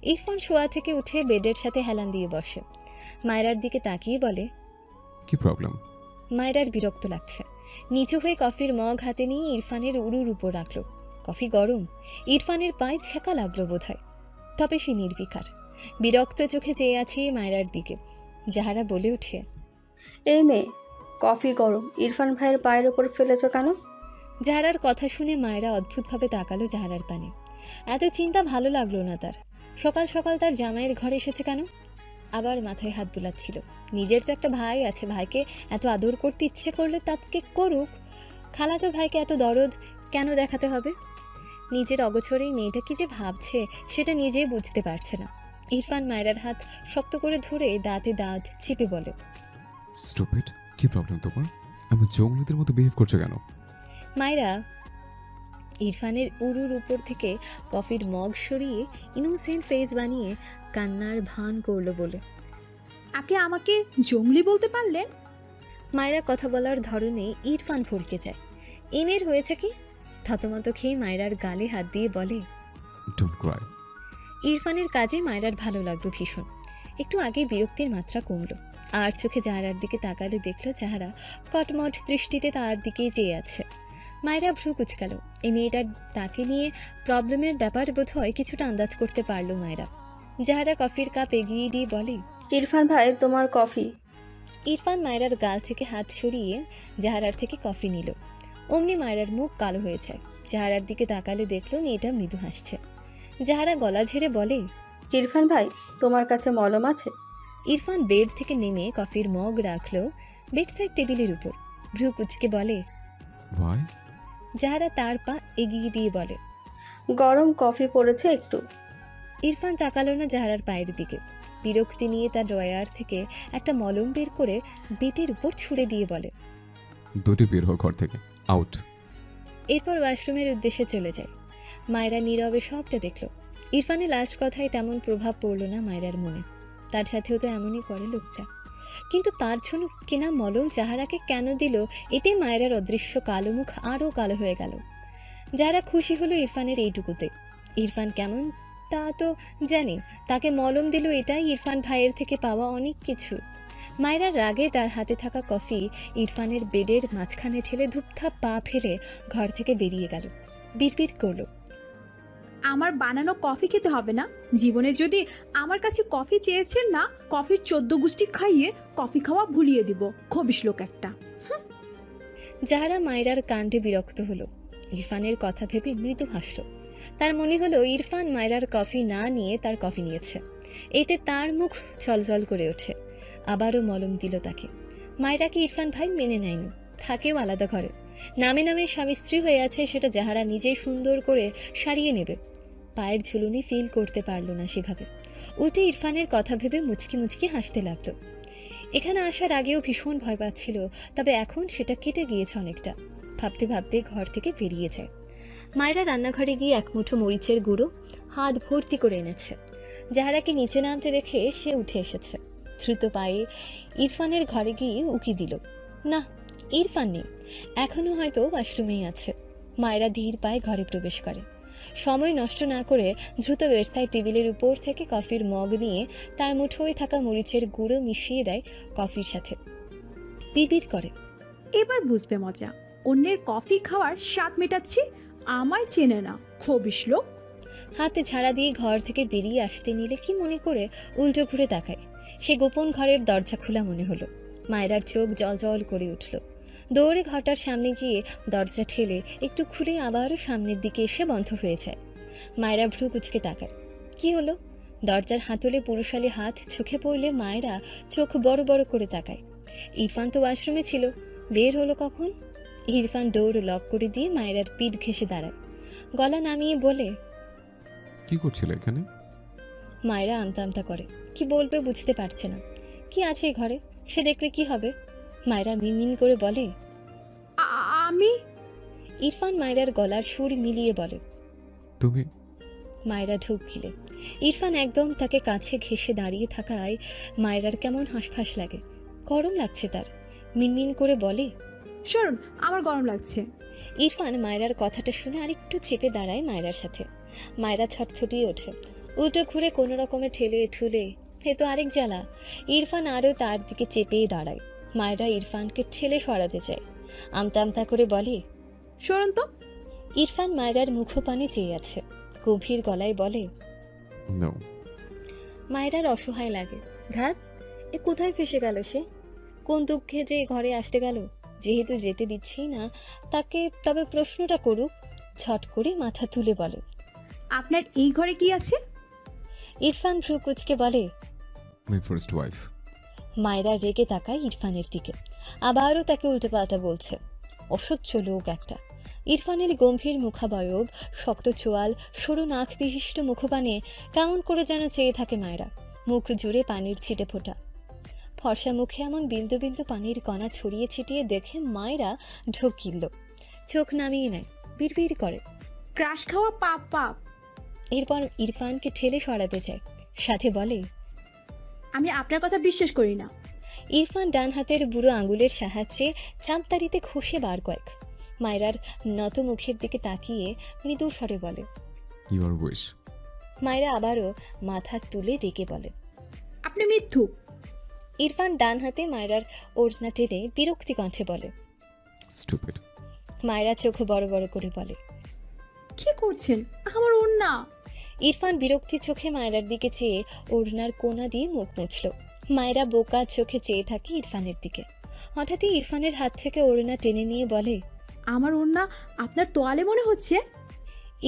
ইরফান শোয়া থেকে উঠে বেডের সাথে হেলান দিয়ে বসে। মায়েরার দিকে তাকিয়ে বলে, কি প্রবলেম? মায়েরার বিরক্ত লাগছে। নিচু হয়ে কফির মগ হাতে নিয়ে ইরফানের উরুর উপর রাখলো। কফি গরম, ইরফানের পায়ে ছ্যাঁকা লাগলো বোধহয়। তবে সে নির্বিকার, বিরক্ত চোখে চেয়ে আছে মায়েরার দিকে। যাহারা বলে ওঠে, এই মেয়ে, কফি গরম, ইরফান ভাইয়ের পায়ের ওপর ফেলেছ কেন? জাহারার কথা শুনে মায়েরা অদ্ভুতভাবে তাকালো জাহারার পানে। এত চিন্তা ভালো লাগলো না তার। সকাল সকাল তার জামাইয়ের ঘরে এসেছে কেন? আবার মাথায় হাত বুলাচ্ছিল। নিজের তো একটা ভাই আছে, ভাইকে এত আদর করতে ইচ্ছে করলে তাকে করুক। খালাতো ভাইকে এত দরদ কেন দেখাতে হবে? নিজের অগোচরেই মেয়েটা কি যে ভাবছে সেটা নিজেই বুঝতে পারছে না। ইরফান মায়েরার হাত শক্ত করে ধরে দাঁতে দাঁত চিপে বলে, স্টুপিড, কি প্রবলেম তোমার? আমি জঙ্গলিদের মতো বিহেভ করছো কেন? মায়েরা ইরফানের উরুর উপর থেকে কফির মগ সরিয়ে ইনোসেন্ট ফেস বানিয়ে কান্নার ভান করলো বলে, আপনি আমাকে জঙ্গলি বলতে পারলেন? মায়েরা কথা বলার ধরনে ইরফান ভরকে যায়। এমের হয়েছে কি? থতমত খেয়ে মায়েরার গালে হাত দিয়ে বলে, ডোন্ট ক্রাই। ইরফানের কাজে মায়েরার ভালো লাগলো ভীষণ। একটু আগে বিরক্তির মাত্রা কমলো। আর চোখে জাহারার দিকে তাকালে দেখলো জাহারা কটমট দৃষ্টিতে তার দিকেই চেয়ে আছে। মায়েরা ভ্রু কুচকাল। এই মেয়েটার তাকে নিয়ে প্রবলেমের ব্যাপার বোধ হয় কিছুটা আন্দাজ করতে পারলো মায়েরা। জাহারা কফির কাপ এগিয়ে দিয়ে বলে, ইরফান ভাই, তোমার কফি। ইরফান মায়েরার গাল থেকে হাত সরিয়ে জাহারার থেকে কফি নিল। অমনি মায়েরার মুখ কালো হয়ে যায়। জাহারার দিকে তাকালে দেখলো মেয়েটা মৃদু হাসছে। জাহারা গলা ঝেড়ে বলে, ইরফান ভাই, তোমার কাছে মলম আছে? ইরফান বেড থেকে নেমে কফির মগ রাখলো বেড সাইড টেবিলের উপর। ভ্রু কুচকে বলে, ভাই? জাহারা তার পা এগিয়ে দিয়ে বলে, গরম কফি পড়েছে একটু। ইরফান তাকালো না জাহারার পায়ের দিকে। বিরক্তি নিয়ে তার ড্রয়ার থেকে একটা মলম বের করে বেটের উপর ছুঁড়ে দিয়ে বলে, দুটি বের হোক ঘর থেকে, আউট। এরপর ওয়াশরুমের উদ্দেশ্যে চলে যায়। মায়েরা নীরবে সবটা দেখলো। ইরফানের লাস্ট কথায় তেমন প্রভাব পড়লো না মায়েরার মনে। তার সাথেও তো এমনই করে লোকটা। কিন্তু তার জন্য কেনা মলম জাহারাকে কেন দিল, এতে মায়েরার অদৃশ্য কালো মুখ আরও কালো হয়ে গেল। যারা খুশি হলো ইরফানের এইটুকুতে। ইরফান কেমন তা তো জানে, তাকে মলম দিল এটাই ইরফান ভাইয়ের থেকে পাওয়া অনেক কিছু। মায়েরার রাগে তার হাতে থাকা কফি ইরফানের বেডের মাঝখানে ঠেলে ধূপধাপ পা ফেলে ঘর থেকে বেরিয়ে গেল। বিড়বিড় করলো, আমার বানানো কফি খেতে হবে না? জীবনে যদি আমার কাছে কফি চেয়েছেন না, কফির 14 গুষ্টি খাইয়ে কফি খাওয়া ভুলিয়ে দিব। খবিশ লোক একটা। যাহারা মায়েরার কাণ্ডে বিরক্ত হলো। ইরফানের কথা ভেবে মৃদু হাসল। তার মনে হলো ইরফান মায়েরার কফি না নিয়ে তার কফি নিয়েছে। এতে তার মুখ ছলছল করে ওঠে। আবারও মলম দিল তাকে। মায়েরাকে ইরফান ভাই মেনে নেয়নি, থাকেও আলাদা ঘরে। নামে নামে স্বামী স্ত্রী হয়ে আছে, সেটা যাহারা নিজেই সুন্দর করে সারিয়ে নেবে। পায়ের ঝুলুনি ফিল করতে পারল না সেভাবে। উঠে ইরফানের কথা ভেবে মুচকি মুচকি হাসতে লাগলো। এখানে আসার আগেও ভীষণ ভয় পাচ্ছিল, তবে এখন সেটা কেটে গিয়েছে অনেকটা। ভাবতে ভাবতে ঘর থেকে বেরিয়ে যায়। মায়েরা রান্নাঘরে গিয়ে এক মুঠো মরিচের গুঁড়ো হাত ভর্তি করে এনেছে। যাহারাকে নিচে নামতে দেখে সে উঠে এসেছে। দ্রুত পায়ে ইরফানের ঘরে গিয়ে উকি দিল। না, ইরফান নেই, এখনও হয়তো ওয়াশরুমেই আছে। মায়েরা ধীর পায়ে ঘরে প্রবেশ করে। সময় নষ্ট না করে দ্রুত বেডসাইড টেবিলের উপর থেকে কফির মগ নিয়ে তার মুঠোয় থাকা মরিচের গুঁড়ো মিশিয়ে দেয় কফির সাথে। বিড়বিড় করে, এবার বুঝবে মজা। অন্যের কফি খাওয়ার স্বাদ মেটাচ্ছি, আমায় চেনে না, খবিশ লোক। হাতে ঝাড়া দিয়ে ঘর থেকে বেরিয়ে আসতে নিলে কি মনে করে উল্টো ঘুরে তাকায়। সে গোপন ঘরের দরজা খোলা মনে হলো। মায়েরার চোখ জল করে উঠল। দৌড়ে ঘরটার সামনে গিয়ে দরজা ঠেলে একটু খুলে আবারও সামনের দিকে এসে বন্ধ হয়ে যায়। মায়েরা ভ্রু কুচকে তাকায়। কি হলো? দরজার হাতলে পুরুষালী হাত চোখে পড়লে মায়েরা চোখ বড় বড় করে তাকায়। ইরফান তো ওয়াশরুমে ছিল, বের হলো কখন? ইরফান ডোর লক করে দিয়ে মায়েরার পিঠ ঘেঁষে দাঁড়ায়। গলা নামিয়ে বলে, কি করছিলে এখানে? মায়েরা আমতা আমতা করে, কি বলবে বুঝতে পারছে না। কি আছে এই ঘরে, সে দেখলে কি হবে? মায়েরা মিনমিন করে বলে, আমি। ইরফান মায়েরার গলার সুর মিলিয়ে বলে, তুমি? মায়েরা ঢুক গিলে। ইরফান একদম তাকে কাছে ঘেঁষে দাঁড়িয়ে থাকায় মায়েরার কেমন হাঁসফাঁস লাগে, গরম লাগছে তার। মিনমিন করে বলে, সরুন, আমার গরম লাগছে। ইরফান মায়েরার কথাটা শুনে আরেকটু চেপে দাঁড়ায় মায়েরার সাথে। মায়েরা ছটফটিয়ে ওঠে, উল্টো ঘুরে কোনো রকমে ঠেলে ঠুলে, এ তো আরেক জ্বালা। ইরফান আরও তার দিকে চেপেই দাঁড়ায়। মায়েরা ইরফানকে ঠেলে সরাতে চায়, আমতা আমতা করে বলে, সরুন তো। ইরফান মায়েরার মুখপানে চেয়ে আছে, গভীর গলায় বলে, নো। মায়েরার অসহায় লাগে। ধাত, এ কোথায় ফেসে গেল সে? কোন দুঃখে যে ঘরে আসতে গেল? যেহেতু যেতে দিচ্ছেই না তাকে, তবে প্রশ্নটা করুক। ছট করে মাথা তুলে বলে, আপনার এই ঘরে কি আছে? ইরফান ভ্রু কুচকে বলে, মাই ফার্স্ট ওয়াইফ। মায়েরা রেগে তাকায় ইরফানের দিকে, আবারও তাকে উল্টোপাল্টা বলছে। অসহ্য লোক একটা। ইরফানের গম্ভীর মুখাবয়ব, শক্ত চোয়াল, সরু নাক বিশিষ্ট মুখপানে কেমন করে যেন চেয়ে থাকে মায়েরা। মুখ জুড়ে পানির ছিটে ফোটা, ফর্সা মুখে এমন বিন্দু বিন্দু পানির কণা ছড়িয়ে ছিটিয়ে দেখে মায়েরা ঢোক গিলল, চোখ নামিয়ে নেয়, বিড়বিড় করে। ক্রাশ খাওয়া পাপ পাপ। এরপর ইরফানকে ঠেলে সরাতে চায়, সাথে বলে, আমি আপনার কথা বিশ্বাস করি না। ইরফান ডান হাতের বুড়ো আঙুলের সাহায্যে চামতারিতে ঘষে বার কয়েক। মায়েরার নত মুখের দিকে তাকিয়ে মৃদু স্বরে বলে, ইউর উইশ। মায়েরা আবারও মাথা তুলে ডেকে বলে, আপনি মিথ্যু। ইরফান ডান হাতে মায়েরার ওড়না টেনে বিরক্তি কণ্ঠে বলে, স্টুপিড। মায়েরা চোখ বড় বড় করে বলে, কি করছেন? আমার ওড়না। ইরফান বিরক্তি চোখে মায়েরার দিকে চেয়ে ওড়নার কোনা দিয়ে মুখ মুছল। মায়েরা বোকা চোখে চেয়ে থাকে ইরফানের দিকে। হঠাৎই ইরফানের হাত থেকে ওড়না টেনে নিয়ে বলে, আমার ওড়না আপনার তোয়ালে মনে হচ্ছে।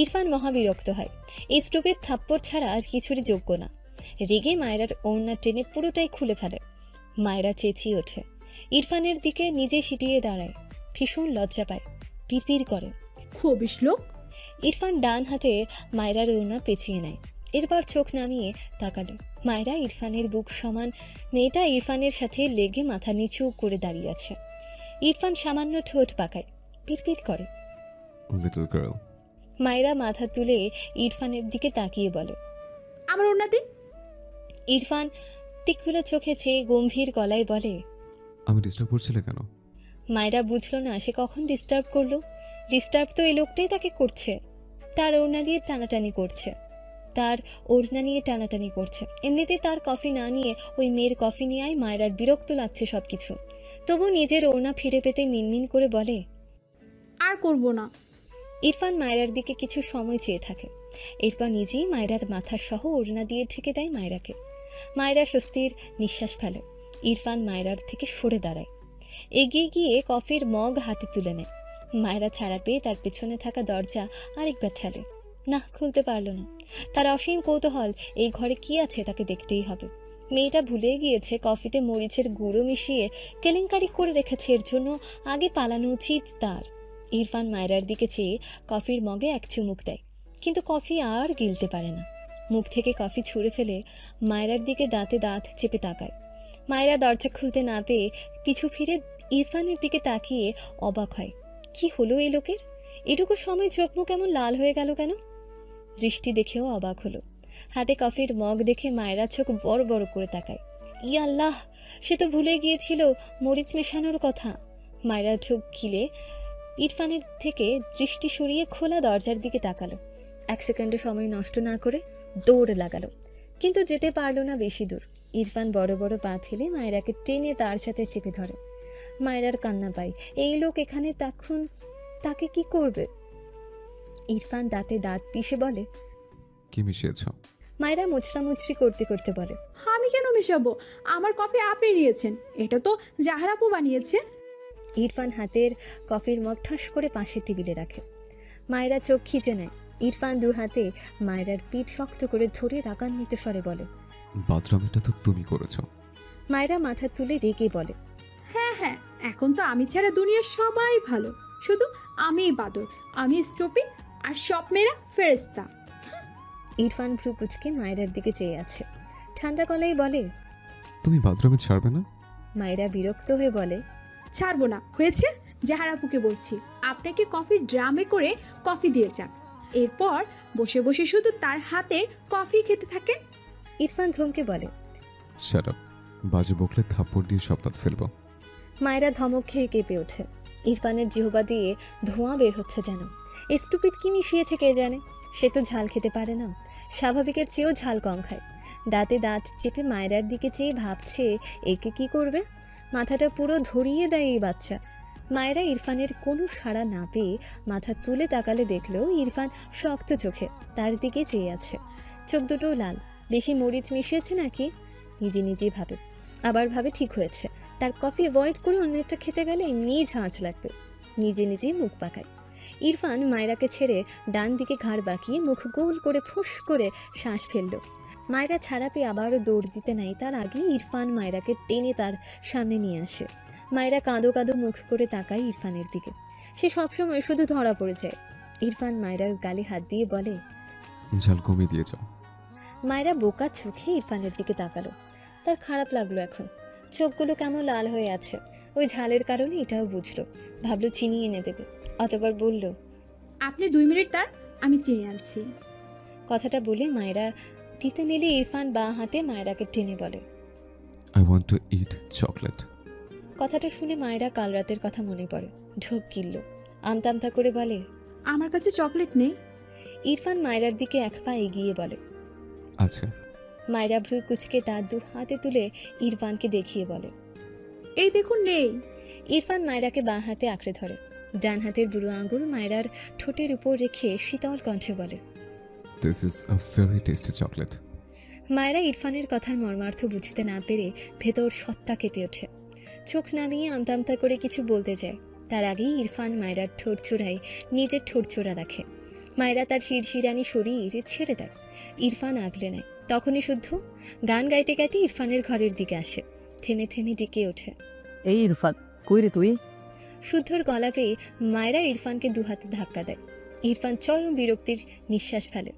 ইরফান মহাবিরক্ত হয়, এই স্টুপের থাপ্পড় ছাড়া আর কিছুরই যোগ্য না। রেগে মায়েরার ওড়না টেনে পুরোটাই খুলে ফেলে। মায়েরা চেঁচিয়ে ওঠে, ইরফানের দিকে নিজে সিটিয়ে দাঁড়ায়, ভীষণ লজ্জা পায়, পিড়পিড় করে। খবিশ লোক। ইরফান ডান হাতে মায়েরার ওড়না পেঁচিয়ে নেয়, এরপর চোখ নামিয়ে তাকালো। মায়েরা ইরফানের বুক সমান মেয়েটা ইরফানের সাথে লেগে মাথা নিচু করে দাঁড়িয়ে আছে। ইরফান সামান্য ঠোঁট পাকায়, পিড়পিড় করে। Little girl. মায়েরা মাথা তুলে ইরফানের দিকে তাকিয়ে বলে, আমার ওড়না দিন। ইরফান তীক্ষ্ণ চোখে চেয়ে গম্ভীর গলায় বলে, আমি ডিস্টার্ব করছিলে কেন? মায়েরা বুঝলো না সে কখন ডিস্টার্ব করলো। ডিস্টার্ব তো এই লোকটাই তাকে করছে, তার ওড়না দিয়ে টানাটানি করছে, তার ওড়না নিয়ে টানাটানি করছে। এমনিতে তার কফি না নিয়ে ওই মেয়ের কফি নেওয়ায় মায়েরার বিরক্ত লাগছে সব কিছু। তবু নিজের ওড়না ফিরে পেতে মিনমিন করে বলে, আর করব না। ইরফান মায়েরার দিকে কিছু সময় চেয়ে থাকে, এরপর নিজেই মায়েরার মাথার সহ ওড়না দিয়ে ঢেকে দেয় মায়েরাকে। মায়েরা স্বস্তির নিঃশ্বাস ফেলে। ইরফান মায়েরার থেকে সরে দাঁড়ায়, এগিয়ে গিয়ে কফির মগ হাতে তুলে নেয়। মায়েরা ছাড়া পেয়ে তার পেছনে থাকা দরজা আরেকবার ঠেলে, না খুলতে পারল না। তার অসীম কৌতূহল, এই ঘরে কি আছে তাকে দেখতেই হবে। মেয়েটা ভুলে গিয়েছে কফিতে মরিচের গুঁড়ো মিশিয়ে কেলেঙ্কারি করে রেখেছে, এর জন্য আগে পালানো উচিত তার। ইরফান মায়েরার দিকে চেয়ে কফির মগে এক চুমুক দেয়, কিন্তু কফি আর গিলতে পারে না। মুখ থেকে কফি ছুঁড়ে ফেলে মায়েরার দিকে দাঁতে দাঁত চেপে তাকায়। মায়েরা দরজা খুলতে না পেয়ে পিছু ফিরে ইরফানের দিকে তাকিয়ে অবাক হয়, কি হলো এই লোকের? এটুকু সময় চোখ মুখ এমন লাল হয়ে গেল কেন? দৃষ্টি দেখেও অবাক হলো। হাতে কফির মগ দেখে মায়েরা চোখ বড় বড় করে তাকায়। ই আল্লাহ, সে তো ভুলে গিয়েছিল মরিচ মেশানোর কথা। মায়েরা চোখ খিলে ইরফানের থেকে দৃষ্টি সরিয়ে খোলা দরজার দিকে তাকালো। এক সেকেন্ডে সময় নষ্ট না করে দৌড় লাগালো, কিন্তু যেতে পারলো না বেশি দূর। ইরফান বড় বড় পা ফেলে মায়েরাকে টেনে তার সাথে চেপে ধরে। মায়েরার কান্না পায়, এই লোক এখানে তখন তাকে কি করবে? ইরফান দাঁতে দাঁত পিষে বলে, কি মিশিয়েছ? মায়েরা মুচড়ামুচড়ি করতে করতে বলে, আমি কেন মেশাবো? আমার কফি আপনি নিয়েছেন, এটা তো জাহারাপু বানিয়েছে। ইরফান হাতের কফির মগ ঠাস করে পাশের টেবিলে রাখে। মায়েরা চোখ খিচে নেয়। ইরফান দু হাতে মায়েরার পিঠ শক্ত করে ধরে রাগান্বিত স্বরে বলে, বাথরামিটা তো তুমি করেছো। মায়েরা মাথা তুলে রেগে বলে, হ্যাঁ হ্যাঁ, এখন তো আমি ছাড়া দুনিয়ার সবাই ভালো, শুধু আমিই বাদর। আমি স্টুপিড আর সব মেয়েরা ফেরেস্তা। ইরফান ভ্রু কুচকে মায়েরার দিকে চেয়ে আছে। ঠান্ডা গলায় বলে, তুমি বাথরুমে ছাড়বে না? মায়েরা বিরক্ত হয়ে বলে, ছাড়বো না, হয়েছে? জাহার আপুকে বলছি আপনাকে কফির ড্রামে করে কফি দিয়ে যাক, এরপর বসে বসে শুধু তার হাতের কফি খেতে থাকে। ইরফান ধমকে বলে, শাট আপ, বাজে বকলে থাপ্পড় দিয়ে সব দাঁত ফেলবো। মায়েরা ধমক খেয়ে কেঁপে ওঠে। ইরফানের জিহবা দিয়ে ধোঁয়া বের হচ্ছে যেন। স্টুপিড কি মিশিয়েছে কে জানে। সে তো ঝাল খেতে পারে না, স্বাভাবিকের চেয়েও ঝাল কম খায়। দাঁতে দাঁত চেপে মায়েরার দিকে চেয়ে ভাবছে একে কি করবে। মাথাটা পুরো ধরিয়ে দেয় এই বাচ্চা। মায়েরা ইরফানের কোনো সাড়া না পেয়ে মাথা তুলে তাকালে দেখলো ইরফান শক্ত চোখে তার দিকে চেয়ে আছে। চোখ দুটো লাল, বেশি মরিচ মিশিয়েছে নাকি নিজে নিজেই ভাবে। আবার ভাবে ঠিক হয়েছে, তার কফি অ্যাভয়েড করে অন্য একটা খেতে গেলে এমনিই ঝাঁঝ লাগবে। নিজে নিজেই মুখ পাকায়। ইরফান মায়েরাকে ছেড়ে ডান দিকে ঘাড় বাঁকিয়ে মুখ গোল করে ফুস করে শ্বাস ফেলল। মায়েরা ছাড়া পেয়ে আবারও দৌড় দিতে নাই তার আগে ইরফান মায়েরাকে টেনে তার সামনে নিয়ে আসে। মায়েরা কাঁদো কাঁদো মুখ করে তাকায় ইরফানের দিকে। সে সবসময় শুধু ধরা পড়ে যায়। ইরফান মায়েরার গালে হাত দিয়ে বলে, ঝাল কমিয়ে দিয়ে যাও। মায়েরা বোকা চোখে ইরফানের দিকে তাকালো। তার খারাপ লাগলো এখন। চোখগুলো কেমন লাল হয়ে আছে। ওই ঝালের কারণে এটাও বুঝলো। ভাবলো চিনি এনে দেবে, অতবার বলল, আপনি 2 মিনিট তার, আমি চিনি আনছি। কথাটা বলে মায়েরা দিতে নিলে ইরফান বাঁ হাতে মায়েরাকে টেনে বলে, I want to it chocolate. কথাটা শুনে মায়েরা কাল রাতের কথা মনে পড়ে। ঢোক গিলল, আমতা আমতা করে বলে, আমার কাছে চকলেট নেই। ইরফান মায়েরার দিকে এক পা এগিয়ে বলে, আচ্ছা। মায়েরা ভ্রু কুচকে তার 2 হাতে তুলে ইরফানকে দেখিয়ে বলে, এই দেখুন নেই। ইরফান মায়েরাকে বাঁ হাতে আঁকড়ে ধরে। ডান হাতের বুড়ো আঙুল মায়েরার ঠোঁটের উপর রেখে শীতল কণ্ঠে বলে, this is a very tasty chocolate. মায়েরা ইরফানের কথার মর্মার্থ বুঝতে না পেরে ভেতর সত্তা কেঁপে ওঠে। চোখ নামিয়ে আমতা আমতা করে কিছু বলতে যায়। তার আগেই ইরফান মায়েরার ঠোঁট চোড়ায় নিজের ঠোঁট চোড়া রাখে। মায়েরা তার শিরশিরানি শরীর ছেড়ে দেয়। ইরফান আগলে নেয়। তখনই শুদ্ধ গান গাইতে গাইতে ইরফানের ঘরের দিকে আসে। থেমে থেমে ডেকে ওঠে, এই ইরফান, কই রে তুই? শুদ্ধর গলা পেয়ে মায়েরা ইরফানকে 2 হাতে ধাক্কা দেয়। ইরফান চরম বিরক্তির নিঃশ্বাস ফেলে।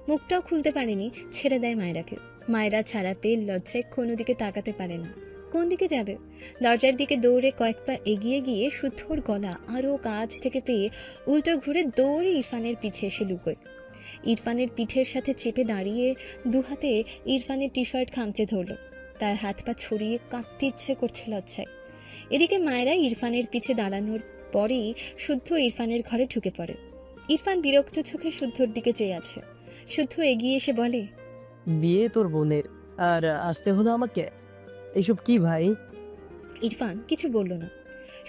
মুখটাও খুলতে পারেনি, ছেড়ে দেয় মায়েরাকে। মায়েরা ছাড়া পেয়ে লজ্জায় কোনো দিকে তাকাতে পারে না। কোন দিকে যাবে? দরজার দিকে দৌড়ে কয়েক পা এগিয়ে গিয়ে শুদ্ধর গলা আরও কাছ থেকে পেয়ে উল্টো ঘুরে দৌড়ে ইরফানের পিছে এসে লুকোয়। ইরফানের পিঠের সাথে চেপে দাঁড়িয়ে 2 হাতে ইরফানের টি শার্ট খামচে ধরল। তার হাত পা ছড়িয়ে কাঁদতে ইচ্ছে করছে লজ্জায়। এদিকে মায়েরা ইরফানের পিছে দাঁড়ানোর পরেই শুদ্ধ ইরফানের ঘরে ঢুকে পড়ে। ইরফান বিরক্ত চোখে শুদ্ধর দিকে চেয়ে আছে। শুদ্ধ এগিয়ে এসে বলে, বিয়ে তোর বোনের, আর আসতে হলো আমাকে? এসব কি ভাই? ইরফান কিছু বলল না।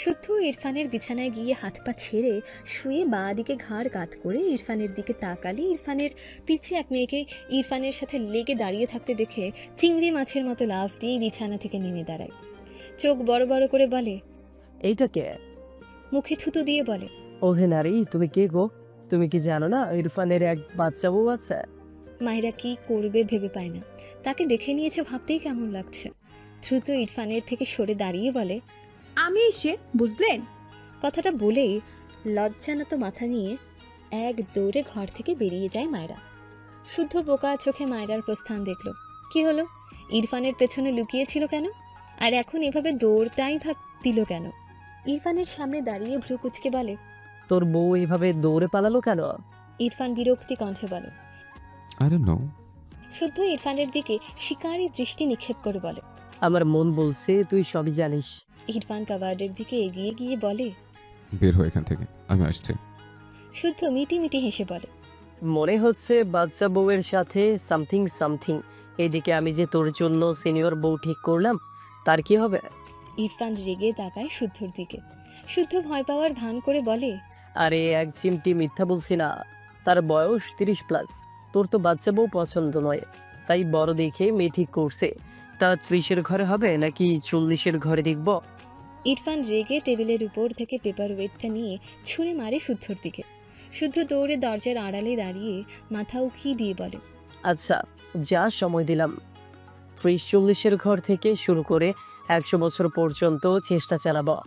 শুদ্ধ ইরফানের বিছানায় গিয়ে হাত পা ছেড়ে শুয়ে বাঁ দিকে ঘাড় কাত করে ইরফানের দিকে তাকালে ইরফানের পিছে এক মেয়েকে ইরফানের সাথে লেগে দাঁড়িয়ে থাকতে দেখে চিংড়ি মাছের মতো লাফ দিয়ে বিছানা থেকে নেমে দাঁড়ায়। চোখ বড় বড় করে বলে, এইটা কে? মুখে থুতু দিয়ে বলে, ওহে নারী, তুমি কে গো? তুমি কি জানো না ইরফানের এক বাচ্চা বউ আছে? মায়েরা কি করবে ভেবে পায় না। তাকে দেখে নিয়েছে ভাবতেই কেমন লাগছে। দ্রুত ইরফানের থেকে সরে দাঁড়িয়ে বলে, আমি এসে, বুঝলেন? কথাটা বলেই লজ্জানত মাথা নিয়ে এক দৌড়ে ঘর থেকে বেরিয়ে যায় মায়েরা। শুদ্ধ বোকা চোখে মায়েরার প্রস্থান দেখল। কি হলো? ইরফানের পেছনে লুকিয়েছিল কেন? আর এখন এভাবে দৌড়টাই ভাগ দিল কেন? ইরফানের সামনে দাঁড়িয়ে ভ্রু কুচকে বলে, তোর বউ এভাবে দৌড়ে পালালো কেন? ইরফান বিরক্তি কণ্ঠে বলে। I don't know. শুদ্ধ ইরফানের দিকে শিকারী দৃষ্টি নিক্ষেপ করে বলে, আমার মন বলছে তুই সবই জানিস। ইরফান কাবার্ডের দিকে এগিয়ে গিয়ে বলে, বের হয়ে এখান থেকে, আমি আসছি। শুদ্ধ মিটি মিটি হেসে বলে, মনে হচ্ছে বাচ্চা বউয়ের সাথে সামথিং সামথিং। এদিকে আমি যে তোর জন্য সিনিয়র বউ ঠিক করলাম, তার কি হবে? ইরফান রেগে তাকায় শুদ্ধর দিকে। শুদ্ধ ভয় পাওয়ার ভান করে বলে, আরে এক চিমটি মিথ্যা বলছি না, তার বয়স 30+। তোর তো বাচ্চা বউ পছন্দ নয়, তাই বড় দেখে মেয়ে ঠিক করছে। তা 30-এর ঘরে হবে নাকি 40-এর ঘরে দেখব? ইরফান রেগে টেবিলের উপর থেকে পেপার ওয়েটটা নিয়ে ছুঁড়ে মারে শুদ্ধর দিকে। শুদ্ধ দৌড়ে দরজার আড়ালে দাঁড়িয়ে মাথা উকিয়ে দিয়ে বলে, আচ্ছা, যা সময় দিলাম, 30-40-এর ঘর থেকে শুরু করে 100 বছর পর্যন্ত চেষ্টা চালাবো।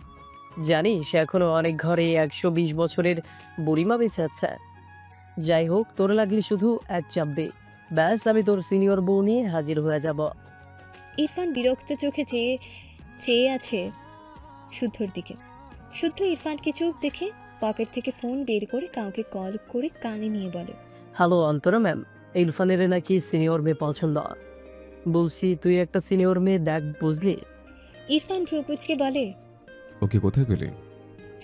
জানিস এখনো অনেক ঘরে 120 বছরের বুড়িমা বেঁচে আছে। যাই হোক, তোর লাগলে শুধু এক চাপবে, ব্যাস আমি তোর সিনিয়র বউ নিয়ে হাজির হয়ে যাব। ইরফান বিরক্ত চোখে চেয়ে চেয়ে আছে শুদ্ধর দিকে। শুদ্ধ ইরফানকে চুপ দেখে পকেট থেকে ফোন বের করে কাউকে কল করে কানে নিয়ে বলে, হ্যালো অন্তরা ম্যাম, ইরফানের নাকি সিনিয়র মেয়ে পছন্দ। বলছি তুই একটা সিনিয়র মেয়ে দেখ, বুঝলি? ইরফান ভ্রুকুচকে বলে, ওকে কোথায় পেলে?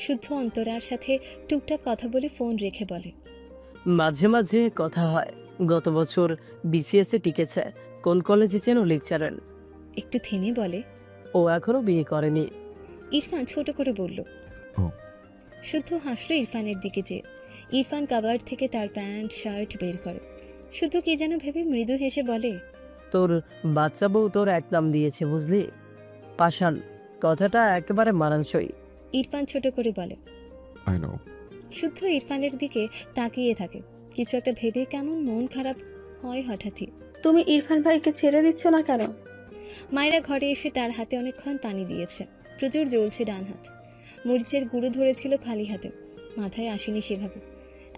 শুদ্ধ অন্তরার সাথে টুকটাক কথা বলে ফোন রেখে বলে, মাঝে মাঝে কথা হয়। গত বছর বিসিএসে টিকেছে। কোন কলেজে যেন লেকচারার। একটু থেমে বলে, ও এখনো বিয়ে করেনি। ইরফান ছোট করে বলল। ও। শুদ্ধ হাসলো ইরফানের দিকে যে। ইরফান কাবার থেকে তার প্যান্ট শার্ট বের করে। শুদ্ধ কি যেন ভেবে মৃদু হেসে বলে, তোর বাচ্চা বউ তোর এক নাম দিয়েছে, বুঝলি? পাষাণ। কথাটা একেবারে মানানসই। ইরফান ছোট করে বলে। I know. শুদ্ধ ইরফানের দিকে তাকিয়ে থাকে। কিছু একটা ভেবে কেমন মন খারাপ হয় হঠাৎই। তুমি ইরফান ভাইকে ছেড়ে দিচ্ছ না কেন? মায়েরা ঘরে এসে তার হাতে অনেকক্ষণ পানি দিয়েছে। প্রচুর জ্বলছে ডান হাত। মরিচের গুঁড়ো ধরেছিল খালি হাতে, মাথায় আসেনি সেভাবে।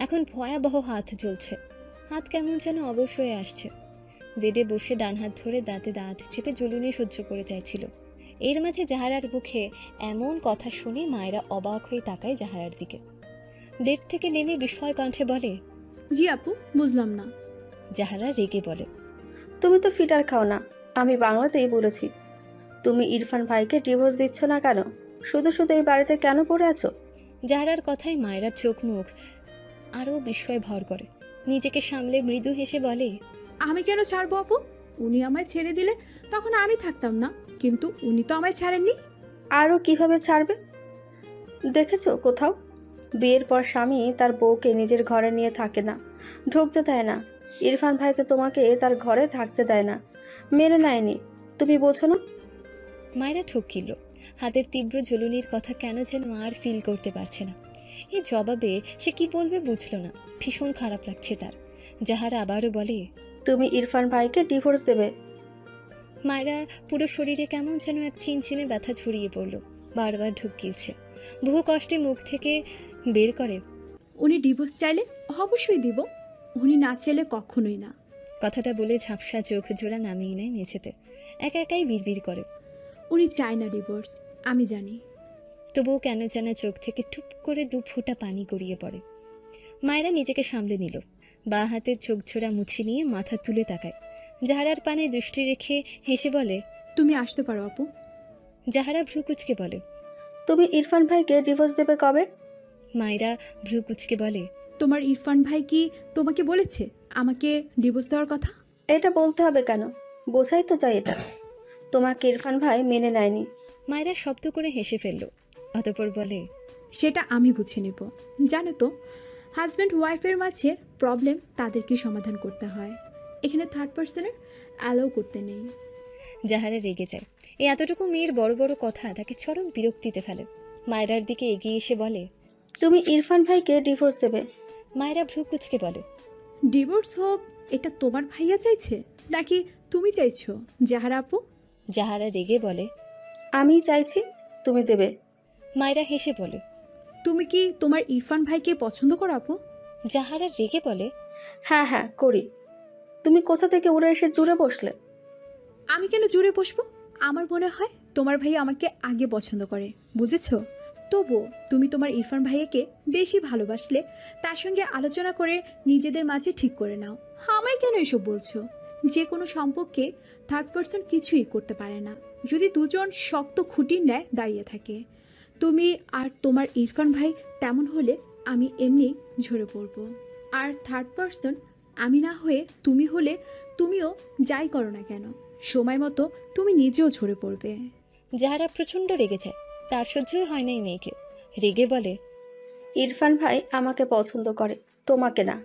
এখন ভয়াবহ হাত জ্বলছে। হাত কেমন যেন অবশ হয়ে আসছে। বেডে বসে ডান হাত ধরে দাঁতে দাঁত চেপে জ্বলুনি সহ্য করে চাইছিল। এর মাঝে জাহারার মুখে এমন কথা শুনে মায়েরা অবাক হয়ে তাকায় জাহারার দিকে। বেড থেকে নেমে বিস্ময় কণ্ঠে বলে, জি আপু, বুঝলাম না। জাহারা রেগে বলে, তুমি তো ফিটার খাও না, আমি বাংলাতেই বলেছি। তুমি ইরফান ভাইকে ডিভোর্স দিচ্ছ না কেন? শুধু শুধু এই বাড়িতে কেন পড়ে আছো? জাহারার কথায় মায়েরার চোখ মুখ আরও বিস্ময় ভর করে। নিজেকে সামলে মৃদু হেসে বলে, আমি কেন ছাড়বো আপু? উনি আমায় ছেড়ে দিলে তখন আমি থাকতাম না, কিন্তু উনি তো আমায় ছাড়েননি। আরও কিভাবে ছাড়বে? দেখেছো কোথাও? বিয়ের পর স্বামী তার বউকে নিজের ঘরে নিয়ে থাকে না, ঢুকতে দেয় না। ইরফান ভাই তো তোমাকে তার ঘরে থাকতে দেয় না, মেনে নেয়নি। তুমি বোঝো না? মায়েরা ঠকিল। হাতের তীব্র জ্বলুনির কথা কেন যেন আর ফিল করতে পারছে না। এই জবাবে সে কি বলবে বুঝল না। ভীষণ খারাপ লাগছে তার। জাহারা আবারও বলে, তুমি ইরফান ভাইকে ডিভোর্স দেবে? মায়েরা পুরো শরীরে কেমন যেন এক চিনচিনে ব্যথা ছড়িয়ে পড়ল। বারবার ঢুক গিয়েছে। বহু কষ্টে মুখ থেকে বের করে, উনি ডিভোর্স চাইলে অবশ্যই দিব, উনি না চাইলে কখনোই না। কথাটা বলে ঝাপসা চোখ জোড়া নামিয়ে নেয় মেঝেতে। একা একাই বিড়বিড় করে। উনি চায় না ডিভোর্স, আমি জানি। তবুও কেন যেন চোখ থেকে টুপ করে 2 ফোঁটা পানি গড়িয়ে পড়ে। মায়েরা নিজেকে সামলে নিল। বাঁ হাতের চোখ ছোড়া মুছে নিয়ে মাথা তুলে তাকায়। জাহারার পানে দৃষ্টি রেখে হেসে বলে, তুমি আসতে পারো আপু। জাহারা ভ্রু কুচকে বলে, তুমি ইরফান ভাইকে ডিভোর্স দেবে কবে? মায়েরা ভ্রু কুচকে বলে, তোমার ইরফান ভাই কি তোমাকে বলেছে আমাকে ডিভোর্স দেওয়ার কথা? এটা বলতে হবে কেন? বোঝাই তো চাই এটা। তোমাকে ইরফান ভাই মেনে নেয়নি। মায়েরা শব্দ করে হেসে ফেলল। অতঃপর বলে, সেটা আমি বুঝে নেব। জানো তো, হাজব্যান্ড ওয়াইফের মাঝে প্রবলেম তাদেরকে সমাধান করতে হয়, এখানে থার্ড পার্সনের অ্যালাউ করতে নেই। জাহারা রেগে যায়। এই এতটুকু মেয়ের বড় বড় কথা তাকে চরম বিরক্তিতে ফেলে। মায়েরার দিকে এগিয়ে এসে বলে, তুমি ইরফান ভাইকে ডিভোর্স দেবে? মায়েরা ভ্রু কুচকে বলে, ডিভোর্স হোক এটা তোমার ভাইয়া চাইছে নাকি তুমি চাইছো জাহারা আপু? জাহারা রেগে বলে, আমি চাইছি, তুমি দেবে। মায়েরা হেসে বলে, তুমি কি তোমার ইরফান ভাইকে পছন্দ করো আপু? জাহারা রেগে বলে, হ্যাঁ হ্যাঁ করি। তুমি কোথা থেকে উড়ে এসে দূরে বসলে? আমি কেন জুড়ে বসবো? আমার মনে হয় তোমার ভাই আমাকে আগে পছন্দ করে, বুঝেছো? তবুও তুমি তোমার ইরফান ভাইয়াকে বেশি ভালোবাসলে তার সঙ্গে আলোচনা করে নিজেদের মাঝে ঠিক করে নাও। আমায় কেন এসব বলছো? যে কোনো সম্পর্কে থার্ড পার্সন কিছুই করতে পারে না যদি দুজন শক্ত খুঁটির ন্যায় দাঁড়িয়ে থাকে। তুমি আর তোমার ইরফান ভাই তেমন হলে আমি এমনি ঝরে পড়বো। আর থার্ড পার্সন আমি না হয়ে তুমি হলে তুমিও যাই করো না কেন সময় মতো তুমি নিজেও ঝরে পড়বে। জাহারা প্রচণ্ড রেগে যায়। তার সহ্যই হয় না এই মেয়েকে। রেগে বলে, ইরফান ভাই আমাকে পছন্দ করে, তোমাকে না।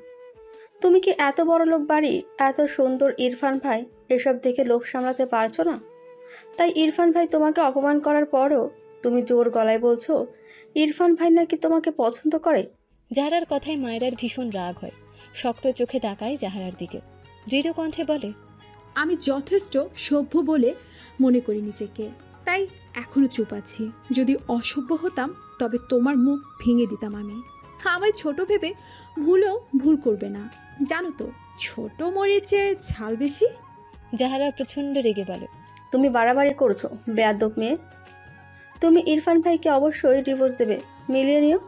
তুমি কি এত বড় লোক বাড়ি, এত সুন্দর ইরফান ভাই, এসব দেখে লোভ সামলাতে পারছো না? তাই ইরফান ভাই তোমাকে অপমান করার পরও তুমি জোর গলায় বলছো ইরফান ভাই নাকি তোমাকে পছন্দ করে। জাহারার কথায় মায়েরার ভীষণ রাগ হয়। শক্ত চোখে তাকায় জাহারার দিকে। দৃঢ় কণ্ঠে বলে, আমি যথেষ্ট সভ্য বলে মনে করি নিজেকে, তাই এখনো চুপ আছি। যদি অসভ্য হতাম তবে তোমার মুখ ভেঙে দিতাম আমি। আমায় ছোট ভেবে ভুলেও ভুল করবে না। জানো তো, ছোট মরিচের ঝাল বেশি। জাহারা প্রচণ্ড রেগে বলে, তুমি বাড়াবাড়ি করছো বেয়াদব মেয়ে। তুমি ইরফান ভাইকে অবশ্যই ডিভোর্স দেবে, মিলিয়ে নিও।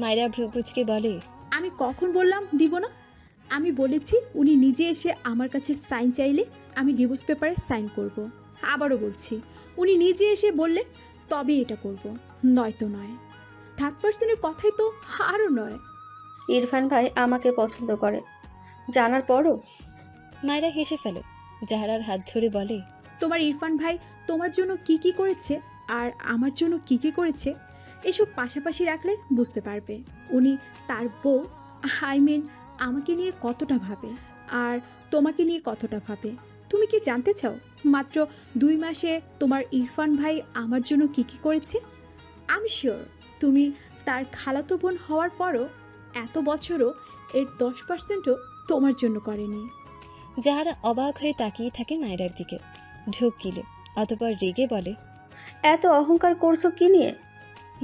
মায়েরা ভ্রুকুচকে বলে, আমি কখন বললাম দিব না? আমি বলেছি উনি নিজে এসে আমার কাছে সাইন চাইলে আমি ডিভোর্স পেপারে সাইন করব। আবারও বলছি, উনি নিজে এসে বললে তবে এটা করব, নয়তো নয়। থার্ড পার্সনের কথাই তো আরও নয়। ইরফান ভাই আমাকে পছন্দ করে জানার পরও। মায়েরা হেসে ফেলে। জাহারার হাত ধরে বলে, তোমার ইরফান ভাই তোমার জন্য কি কি করেছে আর আমার জন্য কি কি করেছে এসব পাশাপাশি রাখলে বুঝতে পারবে উনি তার বউ আমাকে নিয়ে কতটা ভাবে আর তোমাকে নিয়ে কতটা ভাবে। তুমি কি জানতে চাও মাত্র 2 মাসে তোমার ইরফান ভাই আমার জন্য কি কি করেছে? আমি শিওর তুমি তার খালাতো বোন হওয়ার পরও এত বছরও এর 10%ও তোমার জন্য করেনি। জাহারা অবাক হয়ে তাকিয়ে থাকে মায়েরার দিকে, ঢোক গিলে, অতপর রেগে বলে, এত অহংকার করছো কি নিয়ে?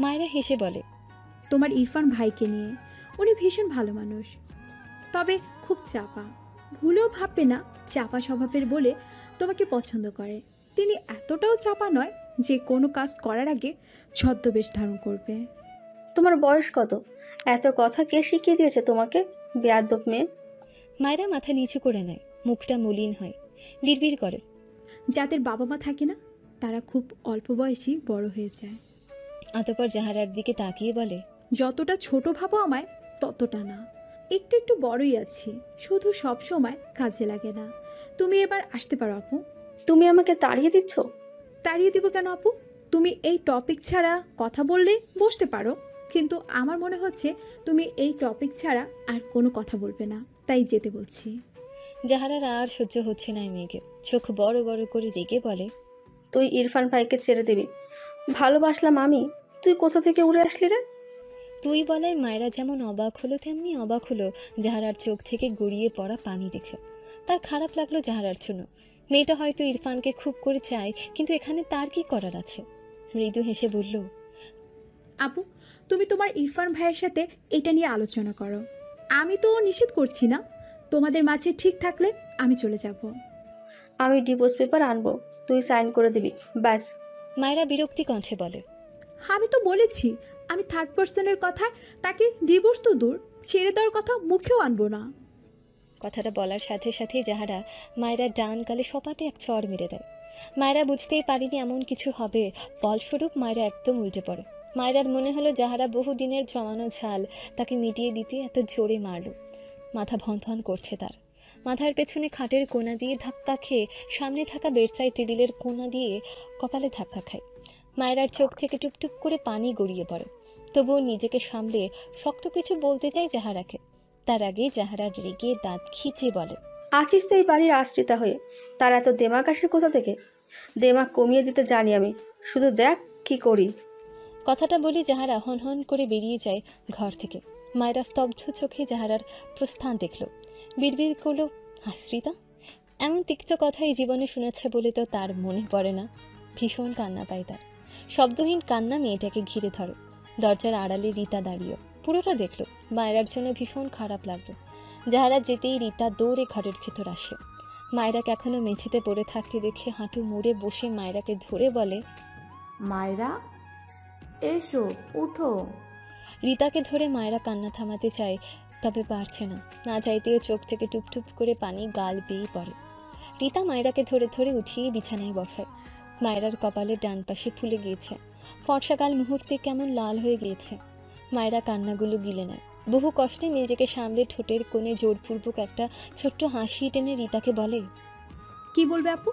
মায়েরা হেসে বলে, তোমার ইরফান ভাইকে নিয়ে। উনি ভীষণ ভালো মানুষ, তবে খুব চাপা। ভুলেও ভাববে না চাপা স্বভাবের বলে তোমাকে পছন্দ করে। তিনি এতটাও চাপা নয় যে কোনো কাজ করার আগে ছদ্মবেশ ধারণ করবে। তোমার বয়স কত? এত কথা কে শিখিয়ে দিয়েছে তোমাকে, বেয়াদব মেয়ে? মায়েরা মাথা নিচু করে নেয়, মুখটা মলিন হয়, বিড়বিড় করে, যাদের বাবা মা থাকে না তারা খুব অল্প বয়সী বড় হয়ে যায়। অতপর জাহারার দিকে তাকিয়ে বলে, যতটা ছোট ভাবো আমায় ততটা না, একটু একটু বড়ই আছি, শুধু সব সময় কাজে লাগে না। তুমি এবার আসতে পারো আপু। তুমি আমাকে তাড়িয়ে দিচ্ছ? তাড়িয়ে দিব কেন আপু? তুমি এই টপিক ছাড়া কথা বললে বসতে পারো, কিন্তু আমার মনে হচ্ছে তুমি এই টপিক ছাড়া আর কোনো কথা বলবে না, তাই যেতে বলছি। জাহারার আর সহ্য হচ্ছে না মেয়েকে, চোখ বড় বড় করে রেগে বলে, তুই ইরফান ভাইকে ছেড়ে দিবি? ভালোবাসলাম আমি, তুই কোথা থেকে উড়ে আসলি রে? তুই বলায় মায়েরা যেমন অবাক হলো তেমনি অবাক হলো জাহারার চোখ থেকে গড়িয়ে পড়া পানি দেখে। তার খারাপ লাগলো জাহারার জন্য। মেয়েটা হয়তো ইরফানকে খুব করে চায়, কিন্তু এখানে তার কি করার আছে? মৃদু হেসে বলল, আপু তুমি তোমার ইরফান ভাইয়ের সাথে এটা নিয়ে আলোচনা করো, আমি তো নিষেধ করছি না। তোমাদের মাঝে ঠিক থাকলে আমি চলে যাব। আমি ডিভোর্স পেপার আনবো, তুই সাইন করে দিবি, ব্যাস। মায়েরা বিরক্তি কণ্ঠে বলে, আমি তো বলেছি আমি থার্ড পার্সনের কথায় তাকে ডিভোর্স তো দূর, ছেড়ে দেওয়ার কথা মুখেও আনবো না। কথাটা বলার সাথে সাথেই জাহারা মায়েরা ডান গালে সপাটে এক চড় মেরে দেয়। মায়েরা বুঝতেই পারেনি এমন কিছু হবে, ফলস্বরূপ মায়েরা একদম উল্টে পড়ে। মায়েরার মনে হলো জাহারা বহুদিনের জমানো ঝাল তাকে মিটিয়ে দিতে এত জোরে মারল। মাথা ভন ভন করছে তার। মাথার পেছনে খাটের কোণা দিয়ে ধাক্কা খেয়ে সামনে থাকা বেডসাইড টেবিলের কোণা দিয়ে কপালে ধাক্কা খায়। মায়েরার চোখ থেকে টুপটুপ করে পানি গড়িয়ে পড়ে। তবুও নিজেকে সামলে শক্ত কিছু বলতে চায় জাহারাকে। তার আগেই জাহারা রেগে দাঁত খিচে বলে, আছিস তো এই বাড়ির আশ্রিতা হয়ে, তার এত দেমাক আসে কোথা থেকে? দেমাক কমিয়ে দিতে জানি আমি, শুধু দেখ কি করি। কথাটা বলে জাহারা হন হন করে বেরিয়ে যায় ঘর থেকে। মায়েরা স্তব্ধ চোখে জাহারার প্রস্থান দেখল, বিড়বিড় করল, আশ্রিতা? এমন তিক্ত কথাই জীবনে শুনেছে বলে তো তার মনে পড়ে না। ভীষণ কান্না পায় তার। শব্দহীন কান্না মেয়েটাকে ঘিরে ধরে। দরজার আড়ালে রীতা দাঁড়িয়ে পুরোটা দেখল। মায়েরার জন্য ভীষণ খারাপ লাগলো। জাহারা যেতেই রীতা দৌড়ে ঘরের ভেতর আসে। মায়েরাকে এখনো মেঝেতে পড়ে থাকতে দেখে হাঁটু মুড়ে বসে মায়েরাকে ধরে বলে, মায়েরা এসো, উঠো। রীতাকে ধরে মায়েরা কান্না থামাতে চায়, তবে পারছে না। না চাইতেও চোখ থেকে টুপটুপ করে পানি গাল বেয়ে পড়ে। রীতা মায়েরাকে ধরে ধরে উঠিয়ে বিছানায় বসায়। মায়েরার কপালে ডান পাশে ফুলে গিয়েছে, ফর্সা গাল মুহূর্তে কেমন লাল হয়ে গিয়েছে। মায়েরা কান্নাগুলো গিলে নেয়। বহু কষ্টে নিজেকে সামলে ঠোঁটের কোণে জোরপূর্বক একটা ছোট্ট হাসি টেনে রীতাকে বলে, কি বলবে আপু?